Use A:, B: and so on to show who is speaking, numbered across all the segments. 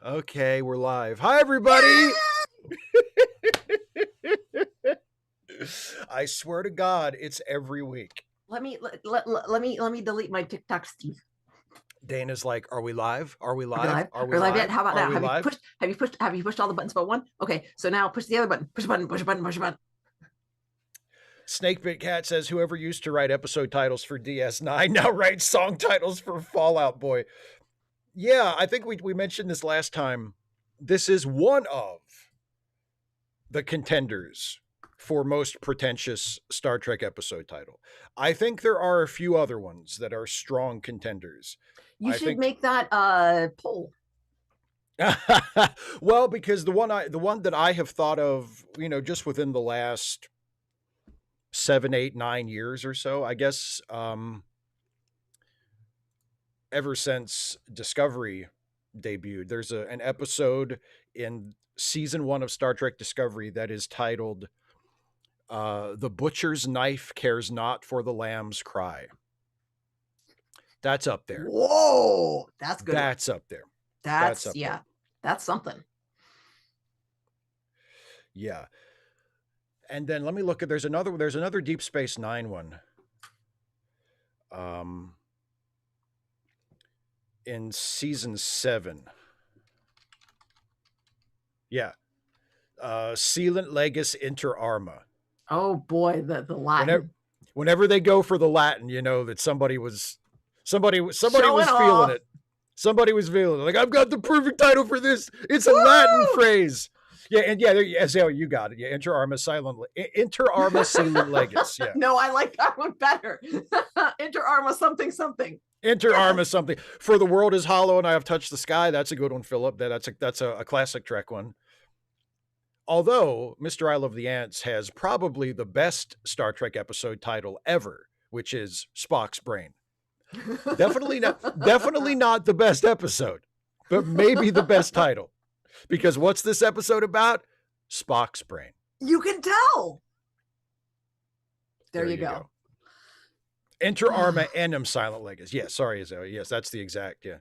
A: Okay, we're live. Hi, everybody. I swear to God, it's every week.
B: Let me delete my TikTok, Steve.
A: Dana's like, "Are we live? Are we
B: Are we
A: live?
B: live?
A: Are we
B: Are we live
A: live?
B: yet? How about
A: Are
B: now?
A: we live?"
B: Have you pushed all the buttons but one? Okay, so now push the other button. Push a button. Push a button. Push a button.
A: Snakebit Cat says, "Whoever used to write episode titles for DS9 now writes song titles for Fallout Boy." Yeah, I think we mentioned this last time. This is one of the contenders for most pretentious Star Trek episode title. I think there are a few other ones that are strong contenders.
B: You should make that poll.
A: Well, because the one that I have thought of, just within the last 7, 8, 9 years or so, I guess, ever since Discovery debuted, there's an episode in season 1 of Star Trek Discovery that is titled "The Butcher's Knife Cares Not for the Lamb's Cry." That's up there.
B: Whoa, that's good.
A: That's up there.
B: That's up there. That's something.
A: Yeah. And then let me look at there's another Deep Space Nine one. In season 7. Yeah. Sealant Legis Inter Arma.
B: Oh boy, the Latin.
A: Whenever they go for the Latin, you know that somebody was feeling it. Somebody was feeling it. Like, I've got the perfect title for this. It's a Latin phrase. Yeah, and you got it. Yeah, Inter Arma Sealant Legis. Yeah.
B: No, I like that one better. Inter Arma something.
A: Inter Arma something. For the World is Hollow and I Have Touched the Sky. That's a good one, Philip. That's a classic Trek one. Although Mr. I Love the Ants has probably the best Star Trek episode title ever, which is Spock's Brain. Definitely not the best episode, but maybe the best title. Because what's this episode about? Spock's brain.
B: You can tell. There you go.
A: Inter Arma Enim Silent Legis. Yes, sorry, Zoe. Yes, that's the exact, yeah.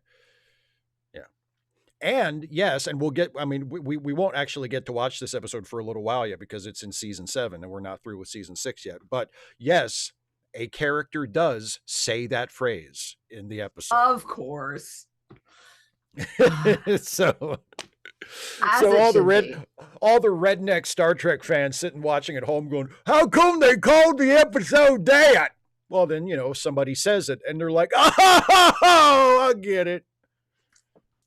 A: And yes, and we won't actually get to watch this episode for a little while yet because it's in season 7 and we're not through with season 6 yet. But yes, a character does say that phrase in the episode.
B: Of course.
A: So all the redneck Star Trek fans sitting watching at home going, how come they called the episode that? Well, then, somebody says it and they're like, oh, I get it.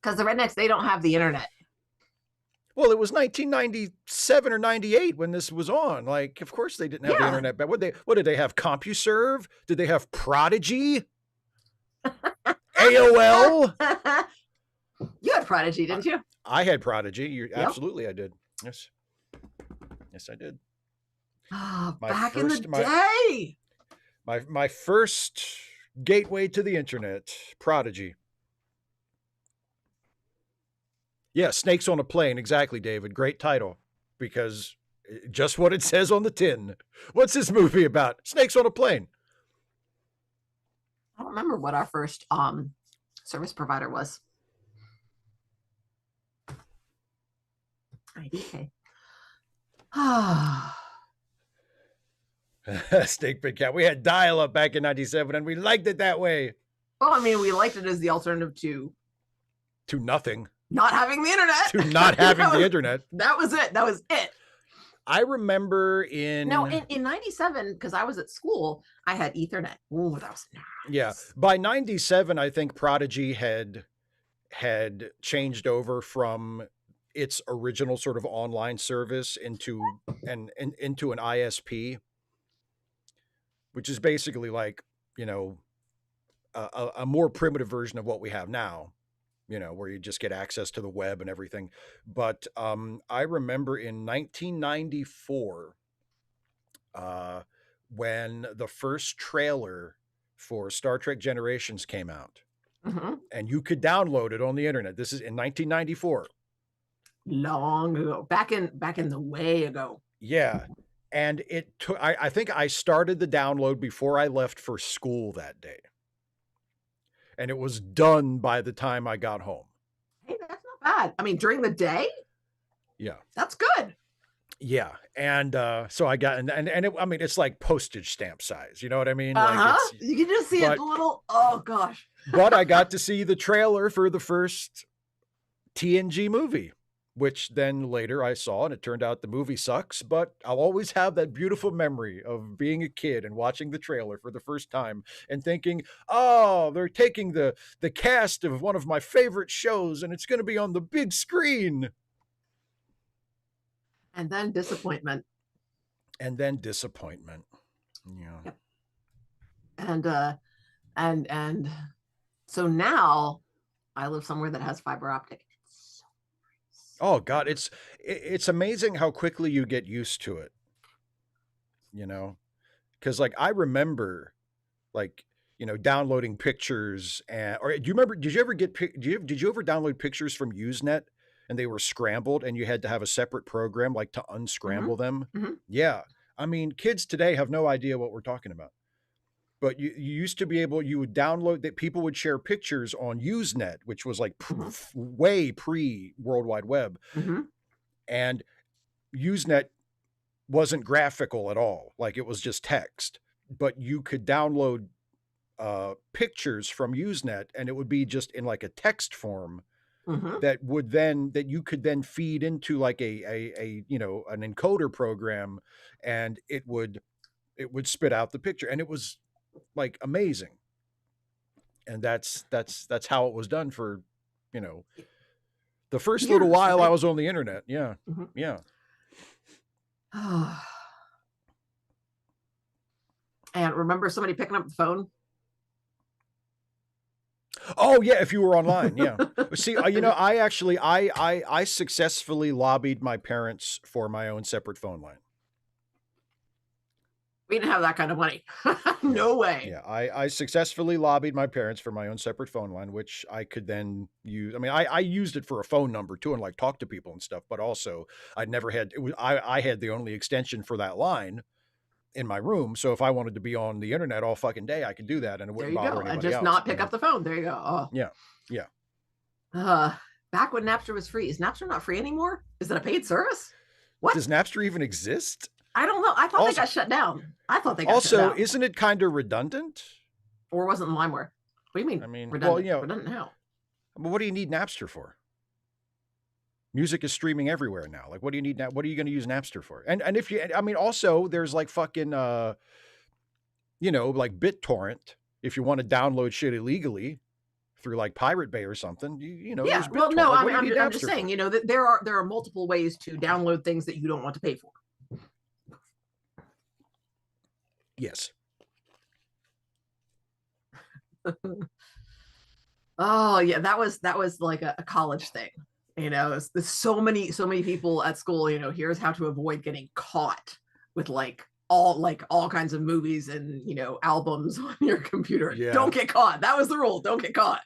B: Because the rednecks, they don't have the internet.
A: Well, it was 1997 or 98 when this was on. Like, of course they didn't have the internet. But what did they have? CompuServe? Did they have Prodigy? AOL?
B: You had Prodigy, didn't you?
A: I had Prodigy. Absolutely, I did. Yes, I did.
B: Oh, back in the day.
A: My first gateway to the internet, Prodigy. Yeah, Snakes on a Plane. Exactly, David. Great title because just what it says on the tin. What's this movie about? Snakes on a Plane.
B: I don't remember what our first service provider was. IDK.
A: Snake Big Cat. We had dial-up back in 97 and we liked it that way.
B: Well, I mean, we liked it as the alternative to
A: nothing.
B: Not having the internet.
A: To not having the internet.
B: That was it.
A: I remember in
B: 97, because I was at school, I had Ethernet. Oh, that was nice.
A: Yeah. By 97, I think Prodigy had changed over from its original sort of online service into an ISP, which is basically like, a more primitive version of what we have now. Where you just get access to the web and everything. But I remember in 1994, when the first trailer for Star Trek Generations came out, and you could download it on the internet. This is in 1994.
B: Long ago, back in the way ago.
A: Yeah. And it took, I think I started the download before I left for school that day. And it was done by the time I got home.
B: Hey, that's not bad. I mean, during the day,
A: Yeah.
B: that's good.
A: Yeah. And so I got, and it, I mean, it's like postage stamp size. You know what I mean? Like
B: Uh-huh.
A: it's,
B: You can just see it
A: but,
B: the little, oh gosh.
A: but I got to see the trailer for the first TNG movie, which then later I saw, and it turned out the movie sucks, but I'll always have that beautiful memory of being a kid and watching the trailer for the first time and thinking, oh, they're taking the cast of one of my favorite shows and it's going to be on the big screen.
B: And then disappointment.
A: And then disappointment. Yeah.
B: Yep. And so now I live somewhere that has fiber optic.
A: Oh God, it's amazing how quickly you get used to it. You know, because like I remember, like downloading pictures, and or do you remember? Did you ever get? Did you ever download pictures from Usenet and they were scrambled, and you had to have a separate program like to unscramble them?
B: Mhm.
A: Yeah, I mean, kids today have no idea what we're talking about. But you used to be able, you would download that people would share pictures on Usenet, which was like way pre World Wide Web.
B: Mhm.
A: And Usenet wasn't graphical at all. Like it was just text, but you could download pictures from Usenet and it would be just in like a text form
B: Mhm.
A: that you could then feed into like a an encoder program, and it would spit out the picture, and it was like amazing. And that's how it was done for, you know, the first little
B: Years,
A: while I
B: right?
A: was on the internet. Yeah.
B: Mhm.
A: Yeah.
B: And remember somebody picking up the phone?
A: Oh yeah, if you were online, yeah. See, I actually I successfully lobbied my parents for my own separate phone line.
B: We didn't have that kind of money.
A: Yeah.
B: No way.
A: Yeah, I successfully lobbied my parents for my own separate phone line, which I could then use. I mean, I used it for a phone number too, and like talk to people and stuff. But also, I never had. It was I had the only extension for that line in my room. So if I wanted to be on the internet all fucking day, I could do that, and it
B: There
A: wouldn't
B: you
A: bother
B: go. And
A: anybody
B: just
A: else.
B: not pick up the phone. There you go. Oh.
A: Yeah. Yeah.
B: Back when Napster was free. Is Napster not free anymore? Is it a paid service? What?
A: Does Napster even exist?
B: I don't know. I thought they got shut down. I thought they got shut down.
A: Also, isn't it kind of redundant?
B: Or wasn't LimeWire? What do you mean?
A: I mean,
B: redundant?
A: well,
B: redundant how?
A: But what do you need Napster for? Music is streaming everywhere now. Like, what do you need now? What are you going to use Napster for? And if you, I mean, also there's like fucking, like BitTorrent. If you want to download shit illegally through like Pirate Bay or something,
B: Yeah. Well, no, like, I'm just saying, that there are multiple ways to download things that you don't want to pay for.
A: Yes.
B: Oh yeah, that was like a college thing. There's so many people at school. Here's how to avoid getting caught with all kinds of movies and albums on your computer. Yeah. Don't get caught. That was the rule. Don't get caught.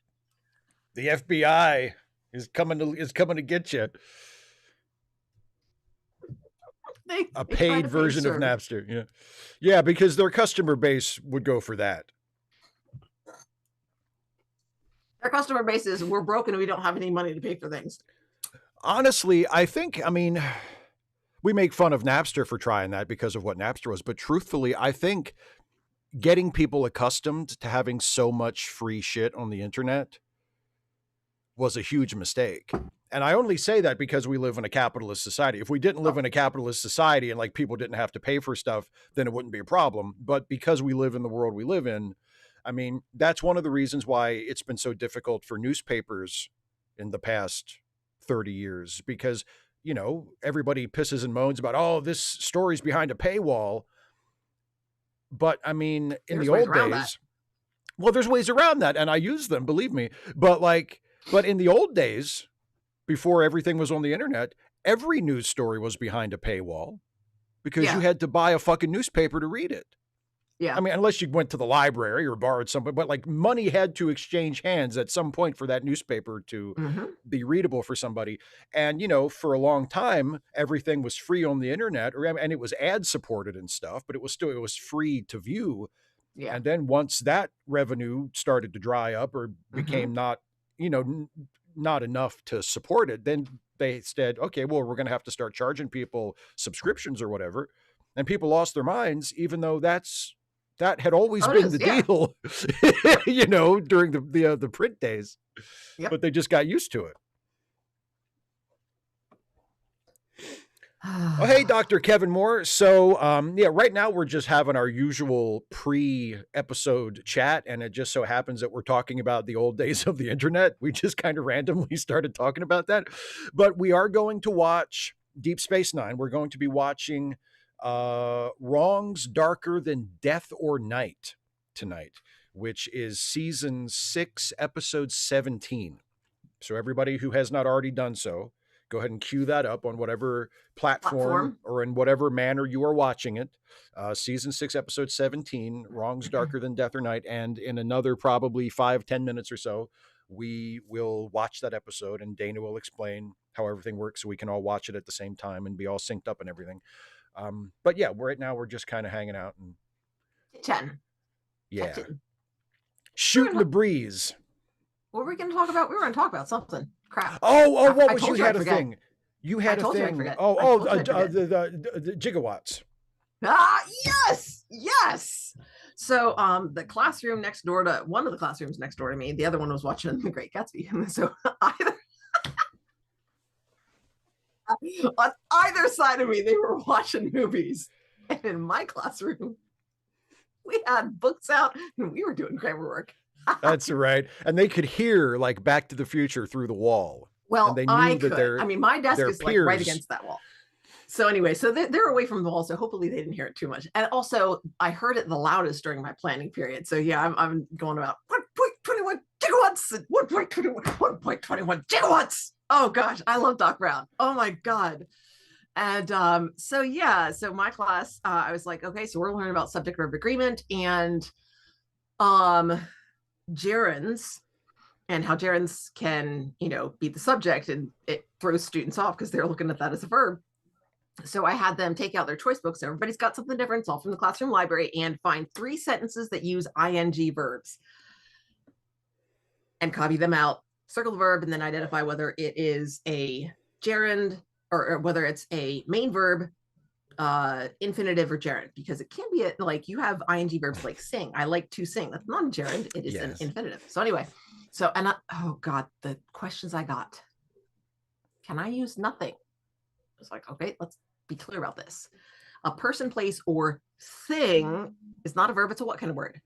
A: The FBI is coming to get you. A paid version of Napster. Yeah. Yeah, because their customer base would go for that.
B: Their customer base is, we're broken and we don't have any money to pay for things.
A: Honestly, I think, we make fun of Napster for trying that because of what Napster was, but truthfully, I think getting people accustomed to having so much free shit on the internet was a huge mistake. And I only say that because we live in a capitalist society. If we didn't live in a capitalist society and like people didn't have to pay for stuff, then it wouldn't be a problem. But because we live in the world we live in, I mean, that's one of the reasons why it's been so difficult for newspapers in the past 30 years, because, everybody pisses and moans about, oh, this story's behind a paywall. But I mean, in the old days, well, there's ways around that, and I use them, believe me. But in the old days, before everything was on the internet, every news story was behind a paywall because you had to buy a fucking newspaper to read it.
B: Yeah.
A: I mean, unless you went to the library or borrowed something, but like money had to exchange hands at some point for that newspaper to be readable for somebody. And, for a long time, everything was free on the internet, and it was ad supported and stuff, but it was free to view. Yeah. And then once that revenue started to dry up or became not not enough to support it, then they said, okay, well, we're going to have to start charging people subscriptions or whatever. And people lost their minds, even though that had always been the deal, during the print days. Yep. But they just got used to it. Oh, hey, Dr. Kevin Moore. So, right now we're just having our usual pre-episode chat, and it just so happens that we're talking about the old days of the internet. We just kind of randomly started talking about that. But we are going to watch Deep Space Nine. We're going to be watching Wrongs Darker Than Death or Night tonight, which is season 6, episode 17. So everybody who has not already done so, go ahead and cue that up on whatever platform or in whatever manner you are watching it. Season 6, episode 17, Wrongs Darker Than Death or Night. And in another probably 5-10 minutes or so, we will watch that episode and Dana will explain how everything works so we can all watch it at the same time and be all synced up and everything. But yeah, right now we're just kind of hanging out and
B: chatting.
A: Yeah. Shooting the breeze.
B: What were we going to talk about? We were going to talk about something. Crap.
A: Oh, what was you had a thing? You had a thing. The gigawatts.
B: Yes. So the classroom next door to one of the classrooms next door to me, the other one was watching The Great Gatsby. So on either side of me, they were watching movies. And in my classroom, we had books out and we were doing grammar work.
A: That's right. And they could hear like Back to the Future through the wall.
B: Well,
A: and they knew
B: my desk is
A: peers,
B: like right against that wall. So anyway, so they're away from the wall. So hopefully they didn't hear it too much. And also I heard it the loudest during my planning period. So yeah, I'm going about 1.21 gigawatts, 1.21 gigawatts. Oh gosh, I love Doc Brown. Oh my God. And so my class, I was like, okay, so we're learning about subject verb agreement and gerunds and how gerunds can, be the subject, and it throws students off because they're looking at that as a verb. So I had them take out their choice books. Everybody's got something different. It's all from the classroom library, and find 3 sentences that use ing verbs and copy them out, circle the verb, and then identify whether it is a gerund or whether it's a main verb, infinitive, or gerund, because it can be like you have ing verbs like sing. I like to sing. That's not a gerund. It is an infinitive. So anyway, oh God, the questions I got. Can I use nothing? I was like, okay, let's be clear about this. A person, place, or thing is not a verb. It's a what kind of word?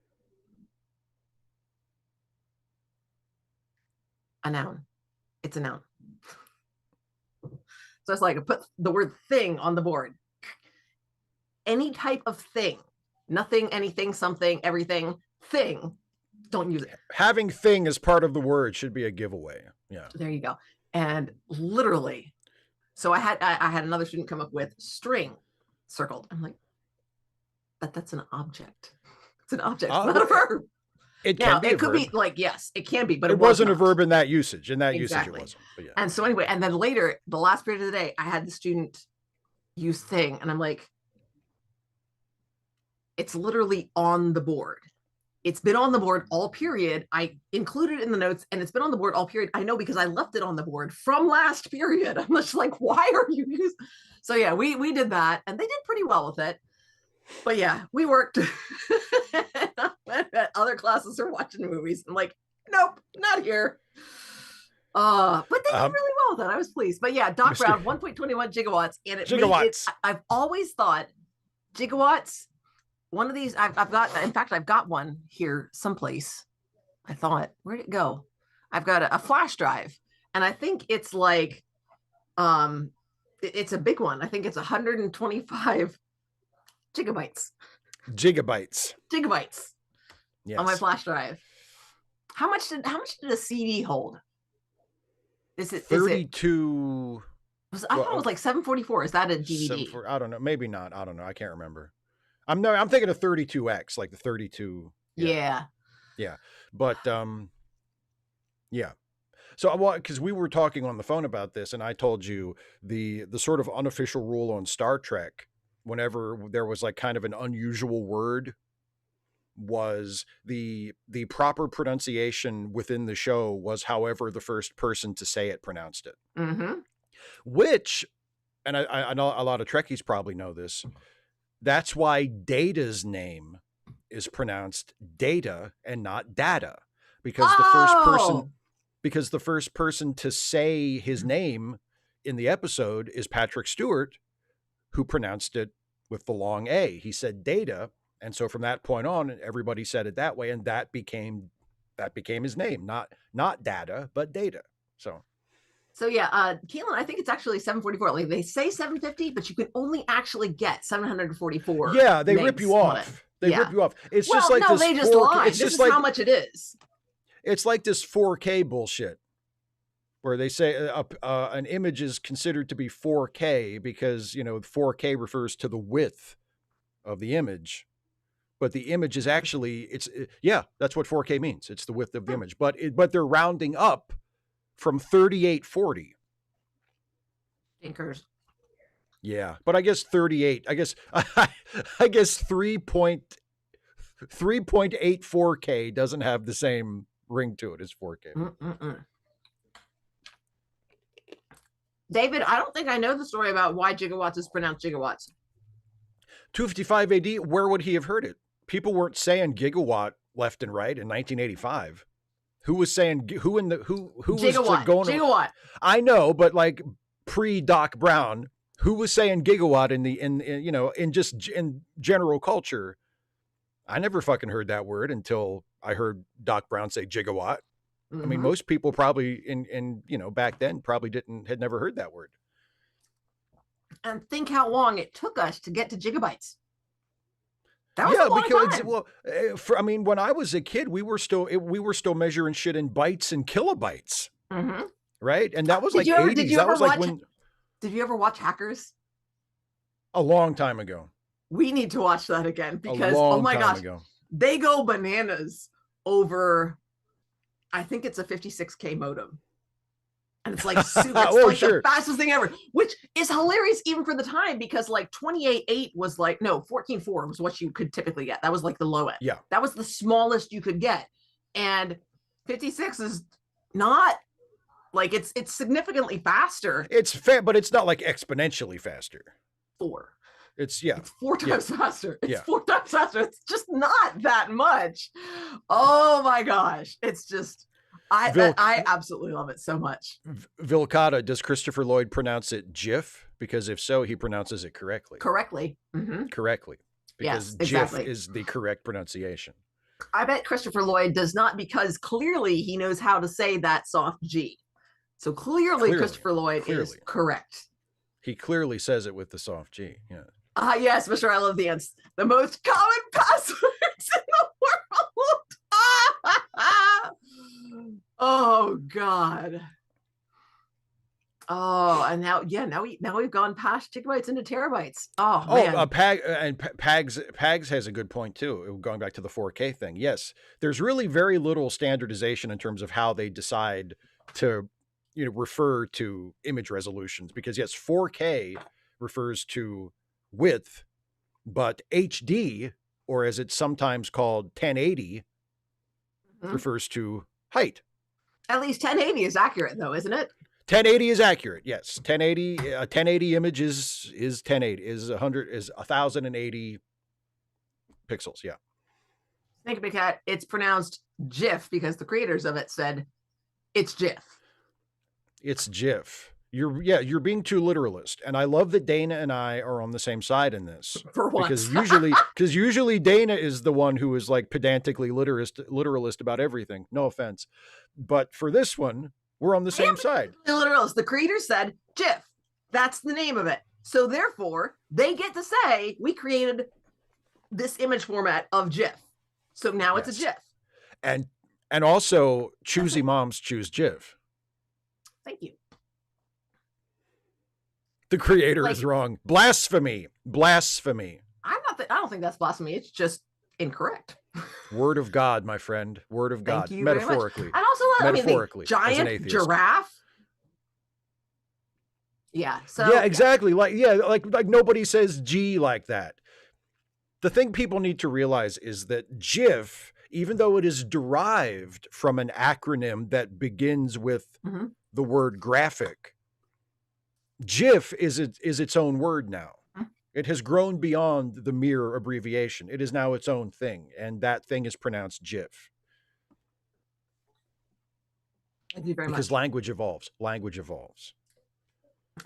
B: A noun. It's a noun. So it's like I put the word thing on the board. Any type of thing, nothing, anything, something, everything, thing, don't use it.
A: Having thing as part of the word should be a giveaway. Yeah.
B: There you go. And literally, so I had another student come up with string circled. I'm like, but that's an object. It's an object, not a verb.
A: It could
B: be like, yes, it can be, but
A: it wasn't a verb in that usage. In that usage, it wasn't. But yeah.
B: And so anyway, and then later, the last period of the day, I had the student use thing, and I'm like, it's literally on the board. It's been on the board all period. I included it in the notes, and it's been on the board all period. I know because I left it on the board from last period. I'm just like, why are you using? So yeah, we did that, and they did pretty well with it. But yeah, we worked. Other classes are watching movies. I'm like, nope, not here. But they did really well with that. I was pleased. But yeah, Doc Brown, 1.21 gigawatts, and I've always thought gigawatts. One of these I've got one here someplace. I thought, where'd it go? I've got a flash drive, and I think it's like, it's a big one. I think it's 125 gigabytes. Yes. On my flash drive. How much did a CD hold? Is it
A: 32?
B: I thought it was like 744. Is that a DVD?
A: I don't know. Maybe not. I don't know. I can't remember. I'm thinking of 32X, like the 32.
B: Yeah.
A: But yeah. So because we were talking on the phone about this, and I told you the sort of unofficial rule on Star Trek, whenever there was like kind of an unusual word was the proper pronunciation within the show was however the first person to say it pronounced it.
B: Mm-hmm.
A: Which, and I know a lot of Trekkies probably know this, that's why Data's name is pronounced Data and not Data, because the first person to say his name in the episode is Patrick Stewart, who pronounced it with the long A. He said Data, and so from that point on, everybody said it that way, and that became his name, not Data, but Data.
B: So yeah, Keelan, I think it's actually 744. Like they say 750, but you can only actually get 744.
A: Yeah, they rip you off. Rip you off. It's just like
B: no, they just lie. This is like, how much it is.
A: It's like this 4K bullshit, where they say an image is considered to be 4K because 4K refers to the width of the image, but the image is actually that's what 4K means. It's the width of the image, but they're rounding up from 3840.
B: Thinkers.
A: Yeah, but I guess 38. I guess 3.84K doesn't have the same ring to it as 4K.
B: David, I don't think I know the story about why gigawatts is pronounced gigawatts.
A: 255 AD. Where would he have heard it? People weren't saying gigawatt left and right in 1985. Who was saying who was going
B: gigawatt?
A: I know, but like pre Doc Brown, who was saying gigawatt in general culture? I never fucking heard that word until I heard Doc Brown say gigawatt. I mean, most people probably back then probably had never heard that word.
B: And think how long it took us to get to gigabytes. That was a long time.
A: Well, when I was a kid, we were still measuring shit in bytes and kilobytes, right? And that was like 80s.
B: Did you ever watch Hackers?
A: A long time ago.
B: We need to watch that again because oh my gosh, they go bananas over. I think it's a 56K modem. And it's like super, the fastest thing ever, which is hilarious even for the time because like 28.8 was like, no, 14.4 was what you could typically get. That was like the low end.
A: Yeah.
B: That was the smallest you could get. And 56 is not like, it's significantly faster.
A: It's fair, but it's not like exponentially faster.
B: 4.
A: It's
B: 4 times faster. It's 4 times faster. It's just not that much. Oh my gosh. It's just, I absolutely love it so much.
A: Vilcata, does Christopher Lloyd pronounce it GIF? Because if so, he pronounces it correctly.
B: Correctly.
A: Correctly. Because GIF is the correct pronunciation.
B: I bet Christopher Lloyd does not, because clearly he knows how to say that soft G. So clearly Christopher Lloyd is correct.
A: He clearly says it with the soft G. Yeah.
B: Yes, Mr. I love the ants. The most common passwords in the world. Oh God. Oh, and now we've gone past gigabytes into terabytes. Oh man.
A: Pags has a good point too. Going back to the 4K thing. Yes, there's really very little standardization in terms of how they decide to, refer to image resolutions, because yes, 4K refers to width, but HD, or as it's sometimes called 1080, refers to height.
B: At least 1080 is accurate though, isn't it?
A: 1080 is accurate. Yes. 1080 image is 1080 is 1080 pixels. Yeah.
B: Snake Big Cat, it's pronounced GIF because the creators of it said it's GIF.
A: It's GIF. You're being too literalist, and I love that Dana and I are on the same side in this.
B: For once.
A: Because usually Dana is the one who is like pedantically literalist about everything. No offense, but for this one, we're on the same side.
B: Literalist. The creator said GIF. That's the name of it. So therefore, they get to say we created this image format of GIF. So now it's a GIF.
A: And also, choosy moms choose GIF.
B: Thank you.
A: The creator is wrong. Blasphemy.
B: I don't think that's blasphemy. It's just incorrect.
A: Word of God, my friend. Word of God. Metaphorically.
B: And also, the giant giraffe. Yeah. So
A: exactly. Like nobody says G like that. the thing people need to realize is that GIF, even though it is derived from an acronym that begins with the word graphic, GIF is its own word now. It has grown beyond the mere abbreviation. It is now its own thing, and that thing is pronounced GIF.
B: Thank you very much.
A: Because language evolves. Language evolves.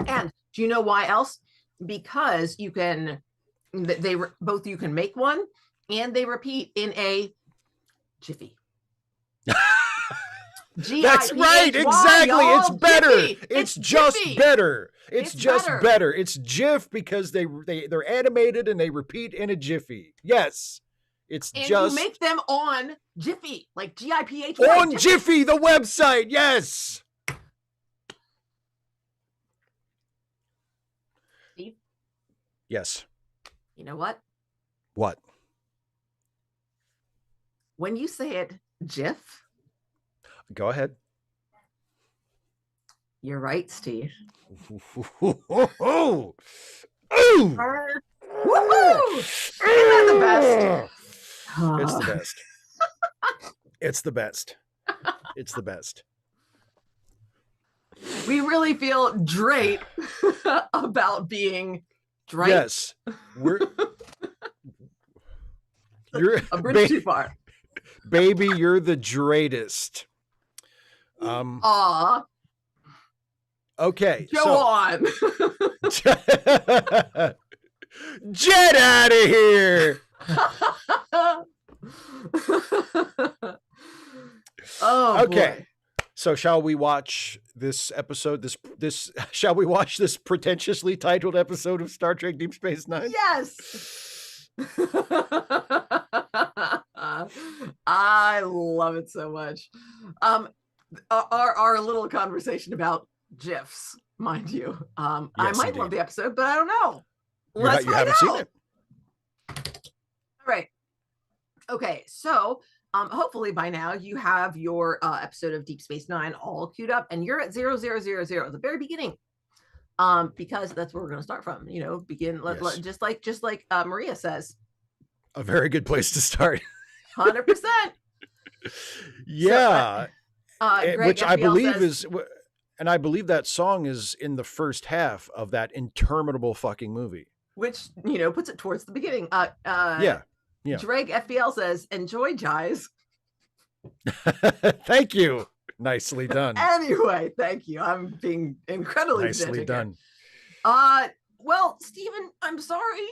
B: And do you know why else? Because you can, both you can make one and they repeat in a jiffy.
A: That's right, exactly. It's better.
B: Jiffy.
A: It's just
B: Jiffy.
A: better. It's just
B: better.
A: better. It's GIF because they're animated and they repeat in a jiffy. Yes. It's
B: and
A: just
B: you make them on Jiffy, like GIPHY.
A: On Jiffy, the website. Yes.
B: Steve?
A: Yes.
B: You know what?
A: What?
B: When you say it, GIF.
A: Go ahead.
B: You're right, Steve.
A: Ooh.
B: Woohoo! Isn't that the best?
A: It's the best. It's the best. It's the best.
B: We really feel great about being Drake.
A: Yes. You're
B: a bridge too far.
A: Baby, you're the greatest. Okay.
B: Go on.
A: Get out of here.
B: Oh,
A: okay.
B: Boy.
A: So shall we watch this episode? Shall we watch this pretentiously titled episode of Star Trek Deep Space Nine?
B: Yes. I love it so much. Our little conversation about GIFs, mind you.
A: Yes,
B: I might
A: indeed.
B: love the episode, but I don't know.
A: You haven't seen it.
B: All right. Okay, so hopefully by now you have your episode of Deep Space Nine all queued up, and you're at 0000, the very beginning. Because that's where we're going to start from. You know, begin just like Maria says.
A: A very good place to start.
B: 100%.
A: Yeah.
B: So,
A: which I
B: FBL
A: believe
B: says,
A: and I believe that song is in the first half of that interminable fucking movie.
B: Which, puts it towards the beginning.
A: Yeah.
B: Dreg FBL says, enjoy, Jives.
A: Thank you. Nicely done.
B: Anyway, thank you. I'm being incredibly
A: nicely done.
B: Well, Stephen, I'm sorry.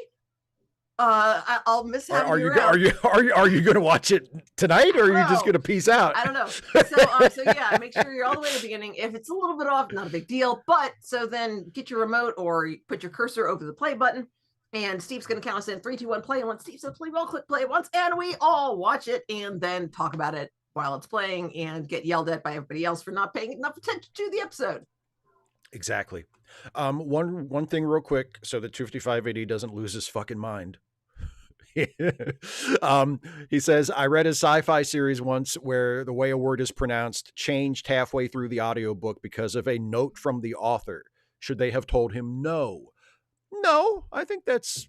B: I'll miss having you
A: around. Are you going to watch it tonight, or are you just going to peace out?
B: I don't know. So yeah, make sure you're all the way to the beginning. If it's a little bit off, not a big deal. But so then get your remote or put your cursor over the play button, and Steve's going to count us in 3, 2, 1, play. And once Steve says play, we'll click play once, and we all watch it and then talk about it while it's playing and get yelled at by everybody else for not paying enough attention to the episode.
A: Exactly. One thing real quick, so that 255AD doesn't lose his fucking mind. He says, I read a sci-fi series once where the way a word is pronounced changed halfway through the audiobook because of a note from the author. Should they have told him no? No, I think that's,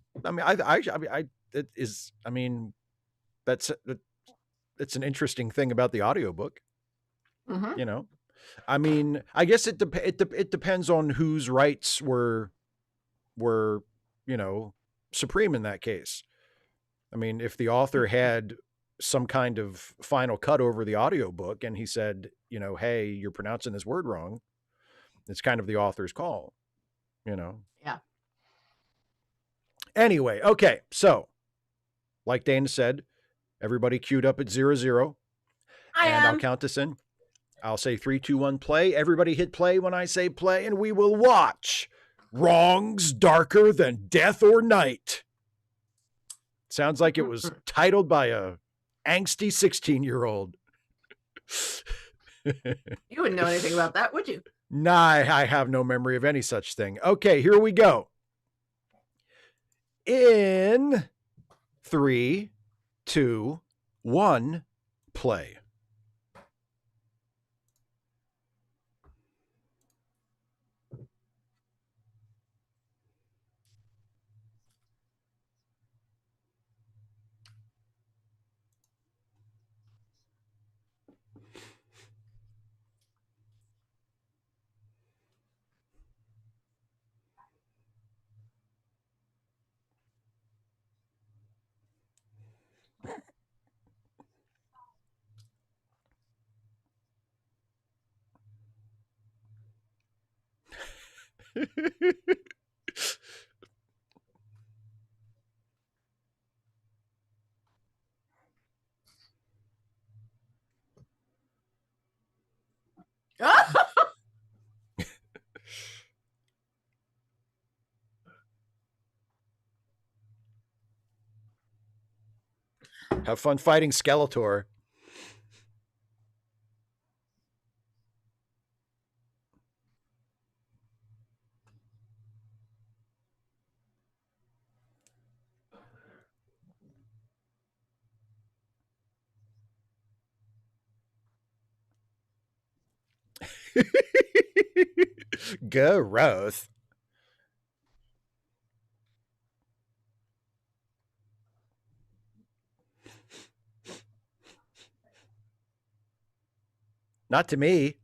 A: it's an interesting thing about the audiobook.
B: Mm-hmm.
A: I guess it depends on whose rights were supreme in that case. I mean, if the author had some kind of final cut over the audiobook and he said, hey, you're pronouncing this word wrong, it's kind of the author's call,
B: Yeah.
A: Anyway, okay. So, like Dana said, everybody queued up at 00. I'll count us in. I'll say 3, 2, 1, play. Everybody hit play when I say play, and we will watch Wrongs Darker Than Death or Night. Sounds like it was titled by a angsty 16-year-old.
B: You wouldn't know anything about that, would you?
A: Nah, I have no memory of any such thing. Okay, here we go. In 3, 2, 1, play. Have fun fighting Skeletor. Gross. Not to me.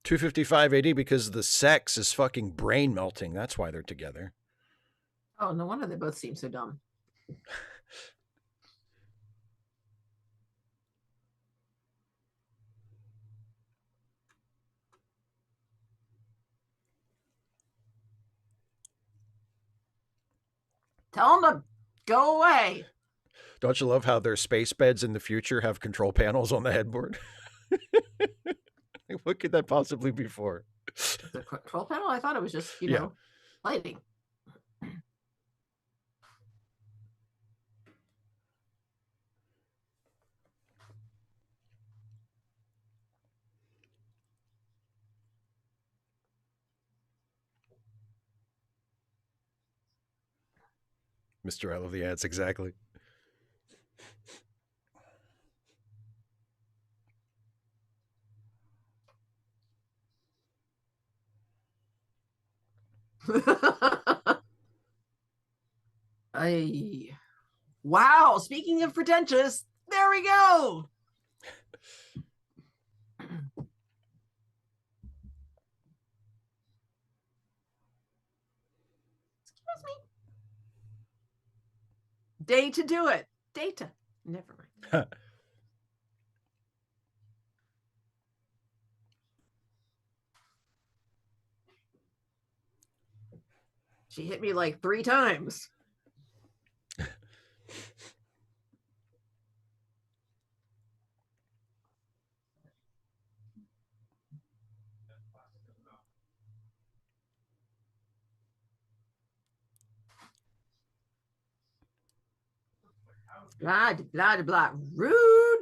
A: $255 AD because the sex is fucking brain melting. That's why they're together.
B: Oh, no wonder they both seem so dumb. Tell them to go away.
A: Don't you love how their space beds in the future have control panels on the headboard? What could that possibly be for?
B: The control panel? I thought it was just, you
A: Yeah.
B: know, lighting.
A: Mr. I love the ants, exactly.
B: Wow, speaking of pretentious, there we go. Excuse me. Day to do it. Data. Never mind. She hit me like 3 times. Blah, blah, blah. Rude.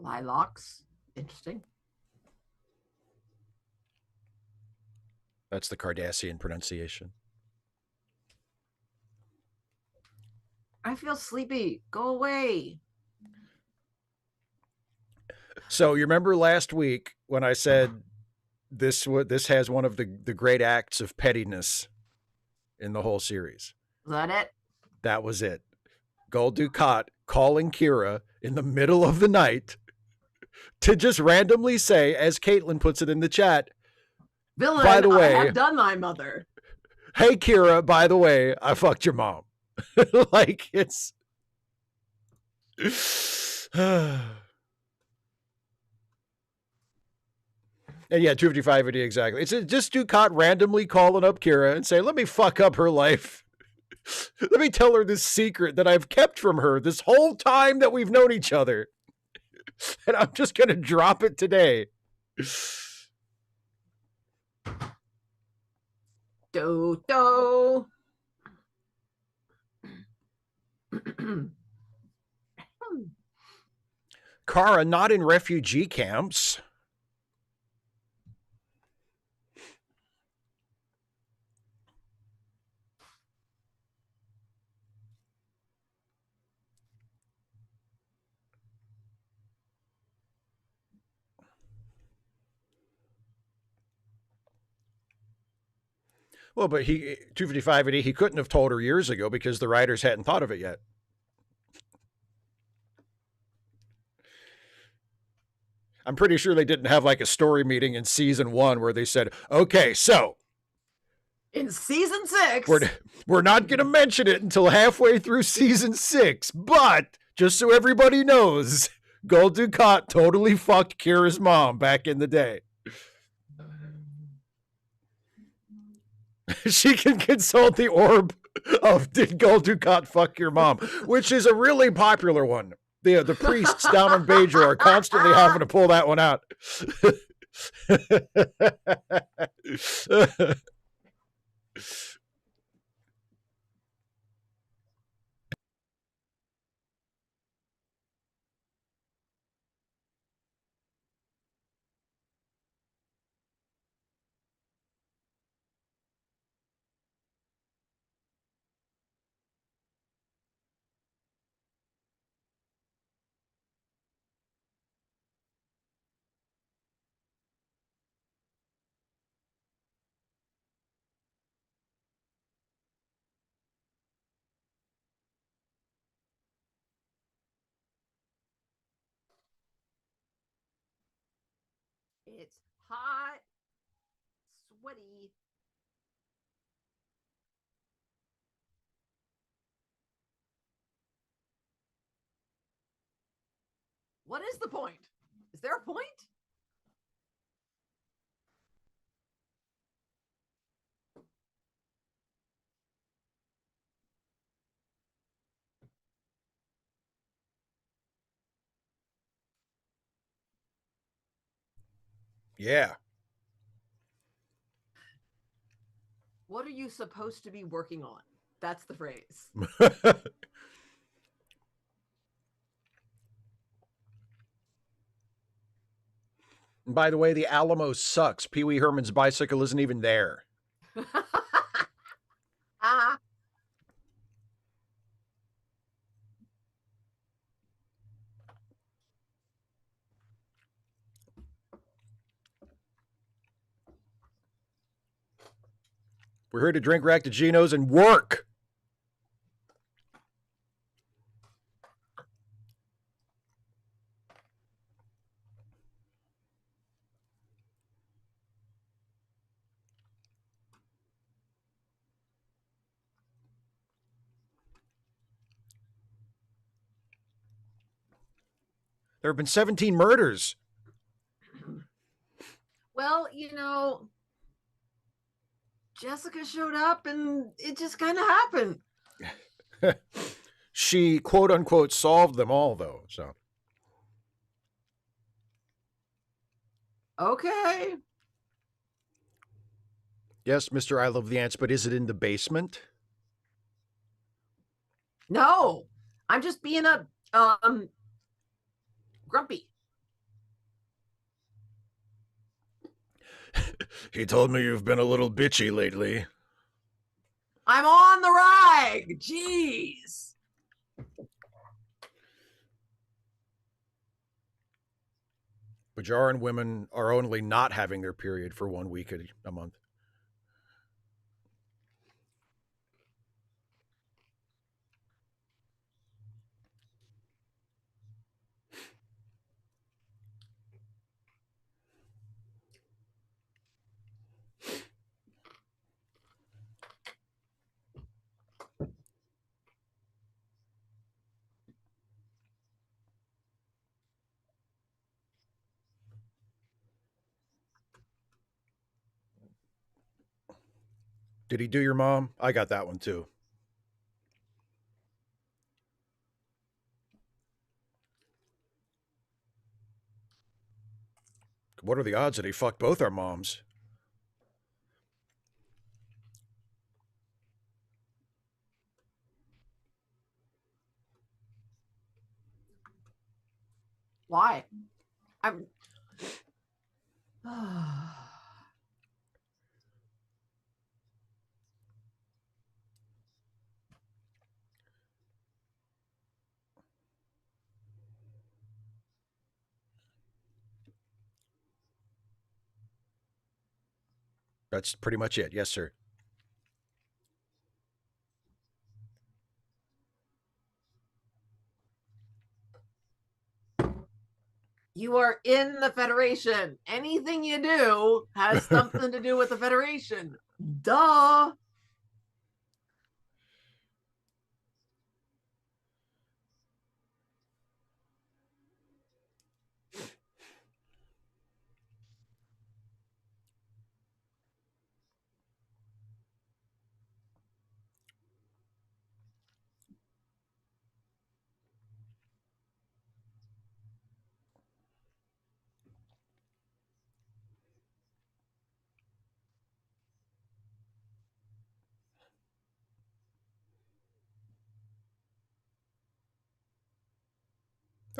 B: Lilacs. Interesting.
A: That's the Cardassian pronunciation.
B: I feel sleepy. Go away.
A: So you remember last week when I said this has one of the great acts of pettiness in the whole series?
B: Is that it?
A: That was it. Gul Dukat calling Kira in the middle of the night to just randomly say, as Caitlin puts it in the chat, by
B: Villain,
A: the
B: I
A: way,
B: have done thy mother.
A: hey Kira, by the way, I fucked your mom. Like it's and yeah, 255 AD exactly. It's just Dukat randomly calling up Kira and saying, let me fuck up her life. Let me tell her this secret that I've kept from her this whole time that we've known each other. And I'm just going to drop it today.
B: Do.
A: Kara not in refugee camps. Well, but 255 AD, he couldn't have told her years ago because the writers hadn't thought of it yet. I'm pretty sure they didn't have like a story meeting in season 1 where they said, okay, so
B: in season 6,
A: we're not going to mention it until halfway through season 6, but just so everybody knows, Gul Dukat totally fucked Kira's mom back in the day. She can consult the orb of did Gul Dukat fuck your mom, which is a really popular one. The priests down in Bajor are constantly having to pull that one out.
B: it's hot, sweaty. What is the point? Is there a point?
A: Yeah.
B: What are you supposed to be working on? That's the phrase.
A: And by the way, the Alamo sucks. Pee Wee Herman's bicycle isn't even there.
B: Ah.
A: We're here to drink Ractaginos and work. There have been 17 murders.
B: Well, Jessica showed up and it just kind of happened.
A: She, quote unquote, solved them all, though. So,
B: okay.
A: yes, Mr. I Love the Ants, but is it in the basement?
B: No, I'm just being a grumpy.
A: He told me you've been a little bitchy lately.
B: I'm on the rag. Jeez.
A: Bajaran women are only not having their period for 1 week a month. Did he do your mom? I got that one too. What are the odds that he fucked both our moms?
B: Why? I'm.
A: That's pretty much it. Yes, sir.
B: You are in the Federation. Anything you do has something to do with the Federation. Duh.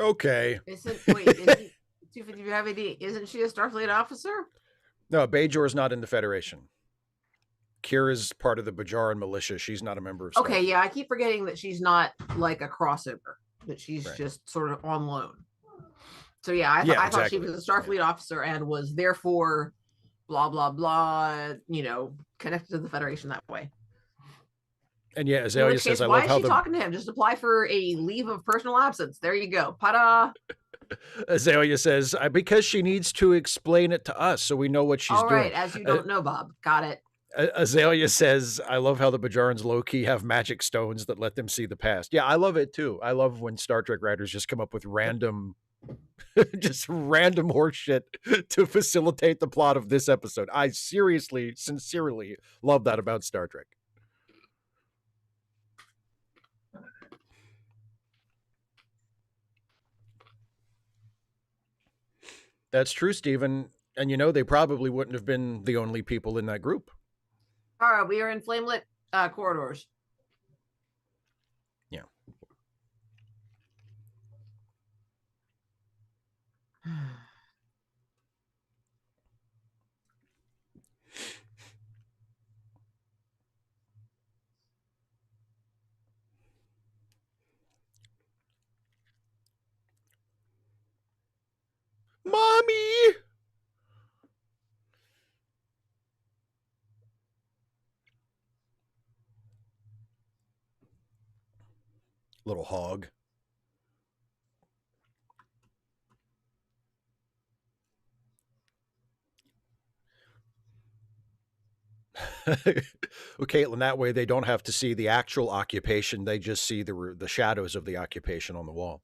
A: Okay.
B: Isn't wait, isn't 255 AD, isn't she a Starfleet officer?
A: No, Bajor's not in the Federation. Kira's part of the Bajoran militia. She's not a member of Starfleet.
B: Okay, yeah, I keep forgetting that she's not like a crossover, that she's
A: Right.
B: just sort of on loan. So yeah, I thought she was a Starfleet officer and was therefore blah blah blah, connected to the Federation that way.
A: And yeah, Azalea says, "I love how
B: why is she talking to him? Just apply for a leave of personal absence. There you go. Ta-da!"
A: Azalea says, "Because she needs to explain it to us so we know what she's doing."
B: All right, as you don't know, Bob. Got it.
A: Azalea says, "I love how the Bajorans low-key have magic stones that let them see the past." Yeah, I love it too. I love when Star Trek writers just come up with random horse shit to facilitate the plot of this episode. I seriously, sincerely love that about Star Trek. That's true, Stephen. And they probably wouldn't have been the only people in that group.
B: All right, we are in flamelit corridors.
A: Yeah. Mommy! Little hog. Well, Caitlin, that way they don't have to see the actual occupation. They just see the shadows of the occupation on the wall.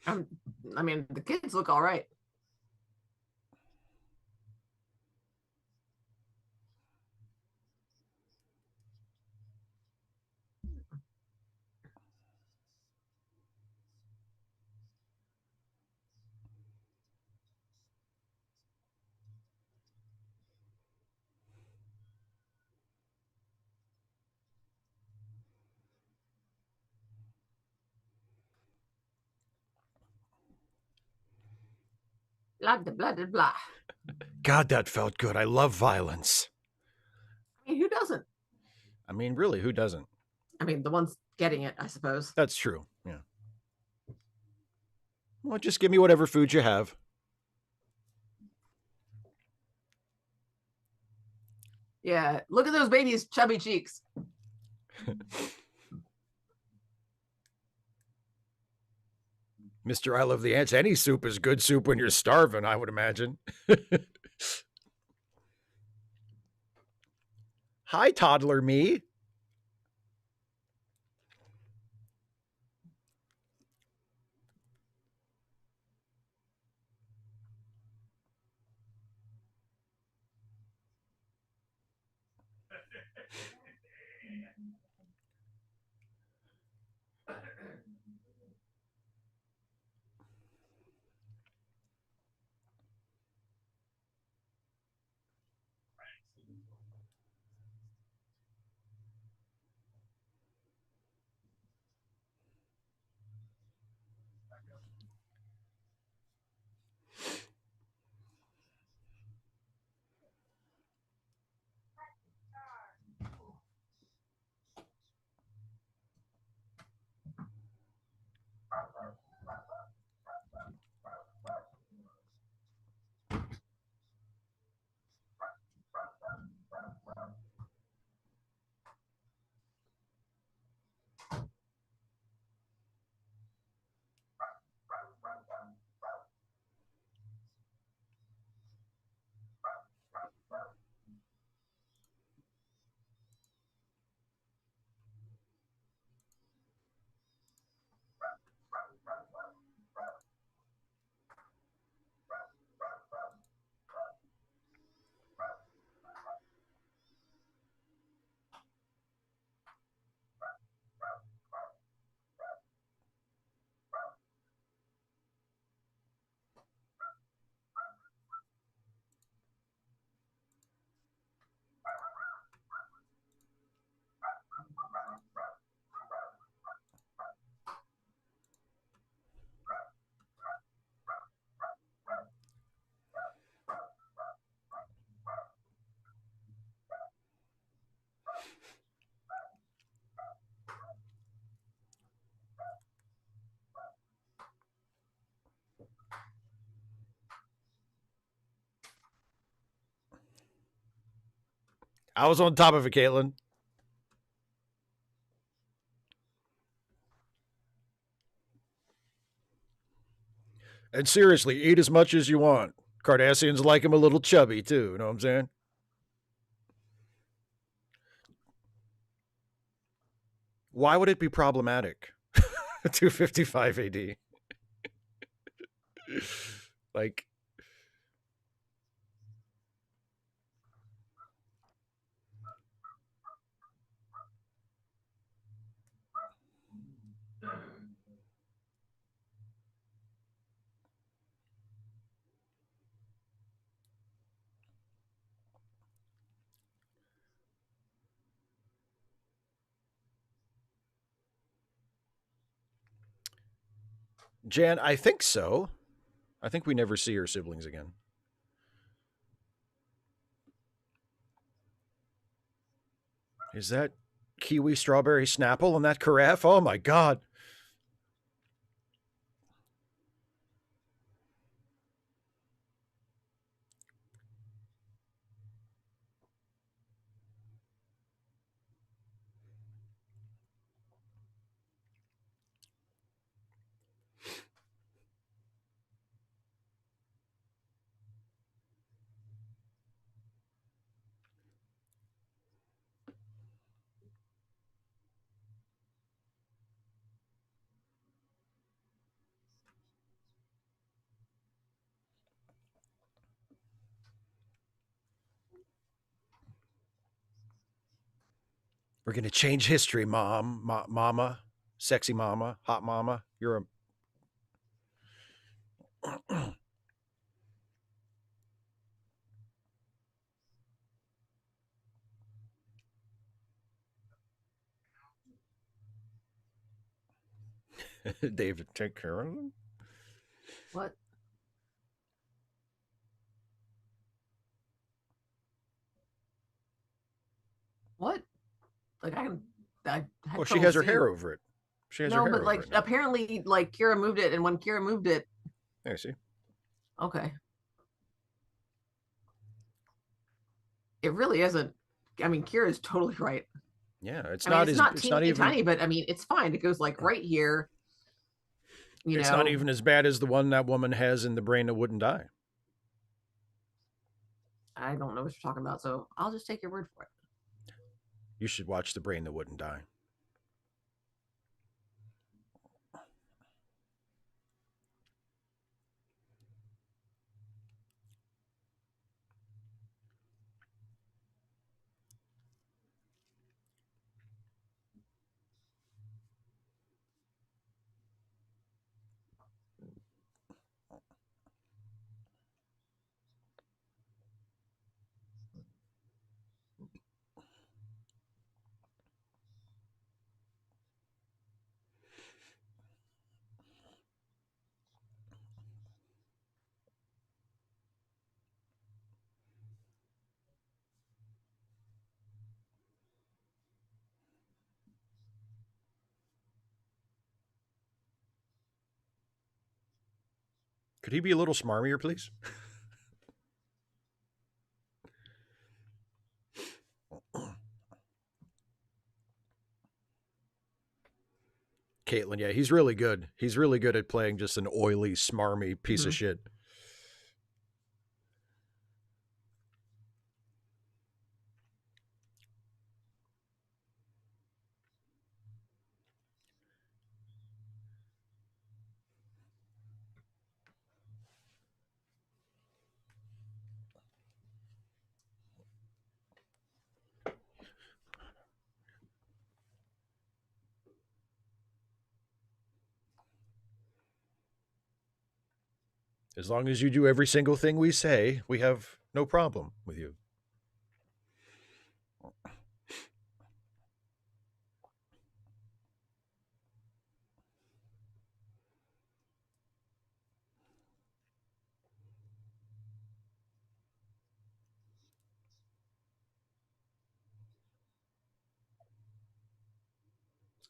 B: I mean, the kids look all right. Blah, blah, blah, blah, blah.
A: God, that felt good. I love violence.
B: I mean, who doesn't?
A: I mean, really, who doesn't?
B: I mean, the ones getting it, I suppose.
A: That's true. Yeah. Well, just give me whatever food you have.
B: Yeah, look at those babies' chubby cheeks.
A: Mr. I love the ants. Any soup is good soup when you're starving, I would imagine. Hi, toddler me. I was on top of it, Caitlin. And seriously, eat as much as you want. Cardassians like him a little chubby too. You know what I'm saying? Why would it be problematic? 255 AD. Like, Jan, I think so. I think we never see her siblings again. Is that kiwi strawberry snapple on that carafe? Oh my god. We're gonna change history, mama, sexy mama, hot mama. You're a David. Take care of them.
B: What? What? Like I had
A: Well, she
B: trouble
A: has her
B: seeing.
A: hair over it. She has her
B: No,
A: hair
B: but
A: over
B: like
A: it now.
B: apparently like Kira moved it, and when Kira moved it,
A: There, see.
B: okay, it really isn't. I mean, Kira is totally right.
A: Yeah,
B: I mean, it's not
A: it's not
B: teeny
A: even
B: tiny, but I mean, it's fine. It goes like right here, you
A: it's not
B: know.
A: even as bad as the one that woman has in the brain that wouldn't die.
B: I don't know what you're talking about, so I'll just take your word for it.
A: You should watch The Brain That Wouldn't Die. Could he be a little smarmier, please? Caitlin, yeah, he's really good. He's really good at playing just an oily, smarmy piece of
B: Mhm.
A: shit. As long as you do every single thing we say, we have no problem with you.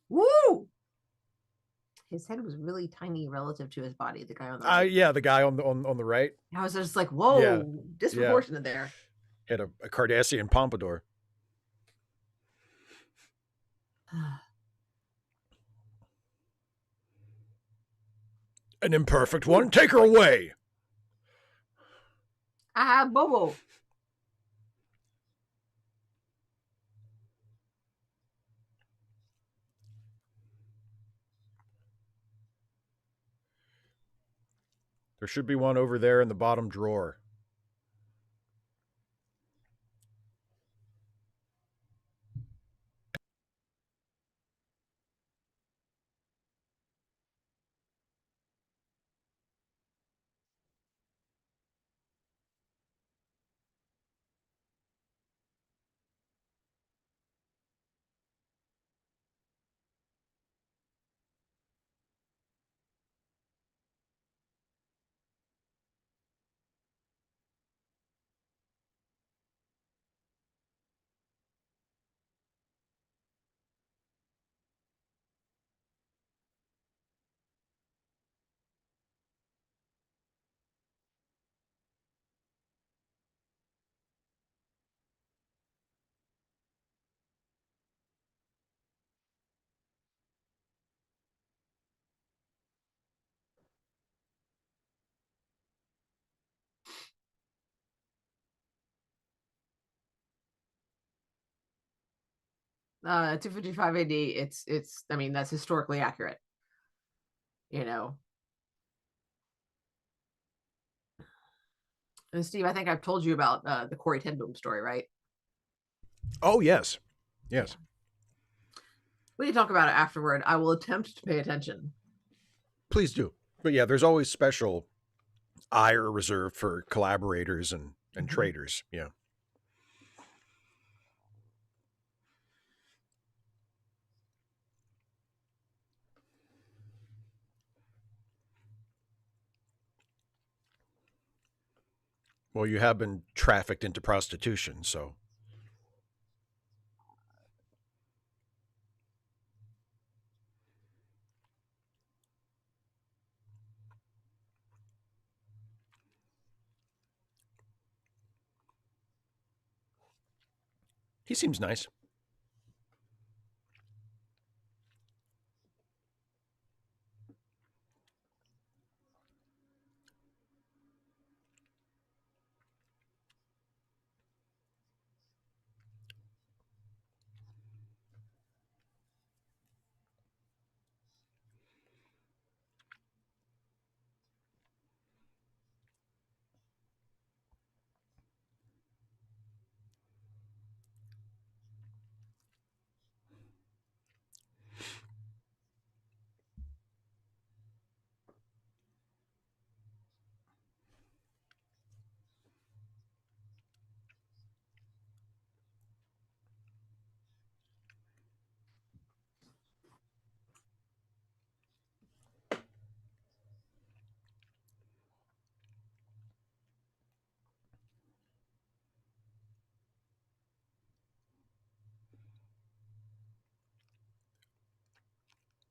B: Woo! His head was really tiny relative to his body, the guy on the right.
A: Yeah, the guy on the right.
B: I was just like,
A: Yeah,
B: whoa,
A: yeah,
B: disproportionate there.
A: had a Cardassian pompadour. An imperfect one. Take her away.
B: Ah, Bobo.
A: There should be one over there in the bottom drawer.
B: Uh, 255 AD, it's I mean, that's historically accurate, you know. And Steve, I think I've told you about the Corey Ten Boom story, right?
A: Oh yes,
B: Yeah.
A: yes.
B: We can talk about it afterward. I will attempt to pay attention.
A: Please do. But yeah, there's always special ire reserved for collaborators and
B: Mhm.
A: traders. Yeah. Well, you have been trafficked into prostitution, so he seems nice.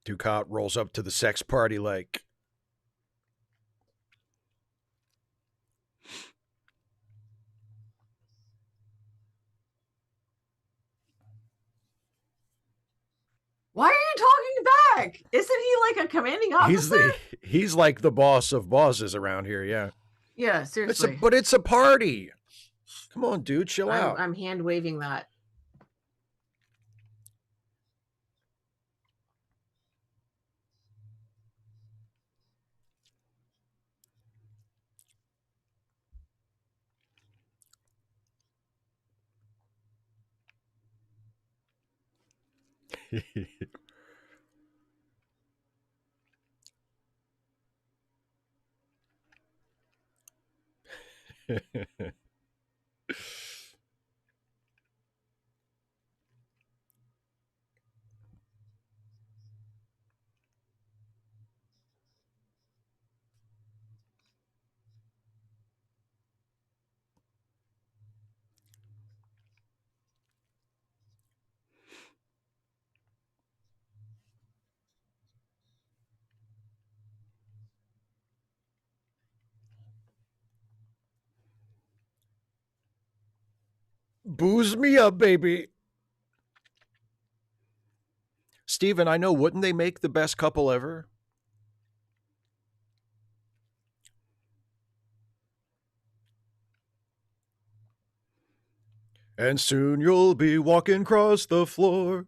A: Ducat rolls up to the sex party like,
B: Why are you talking back? Isn't he like a commanding
A: he's
B: officer?
A: the he's like the boss of bosses around here. Yeah,
B: Yeah, seriously.
A: it's a party. Come on, dude, chill
B: I'm
A: out.
B: I'm hand waving that.
A: Booze me up, baby. Steven, I know, wouldn't they make the best couple ever? And soon you'll be walking across the floor.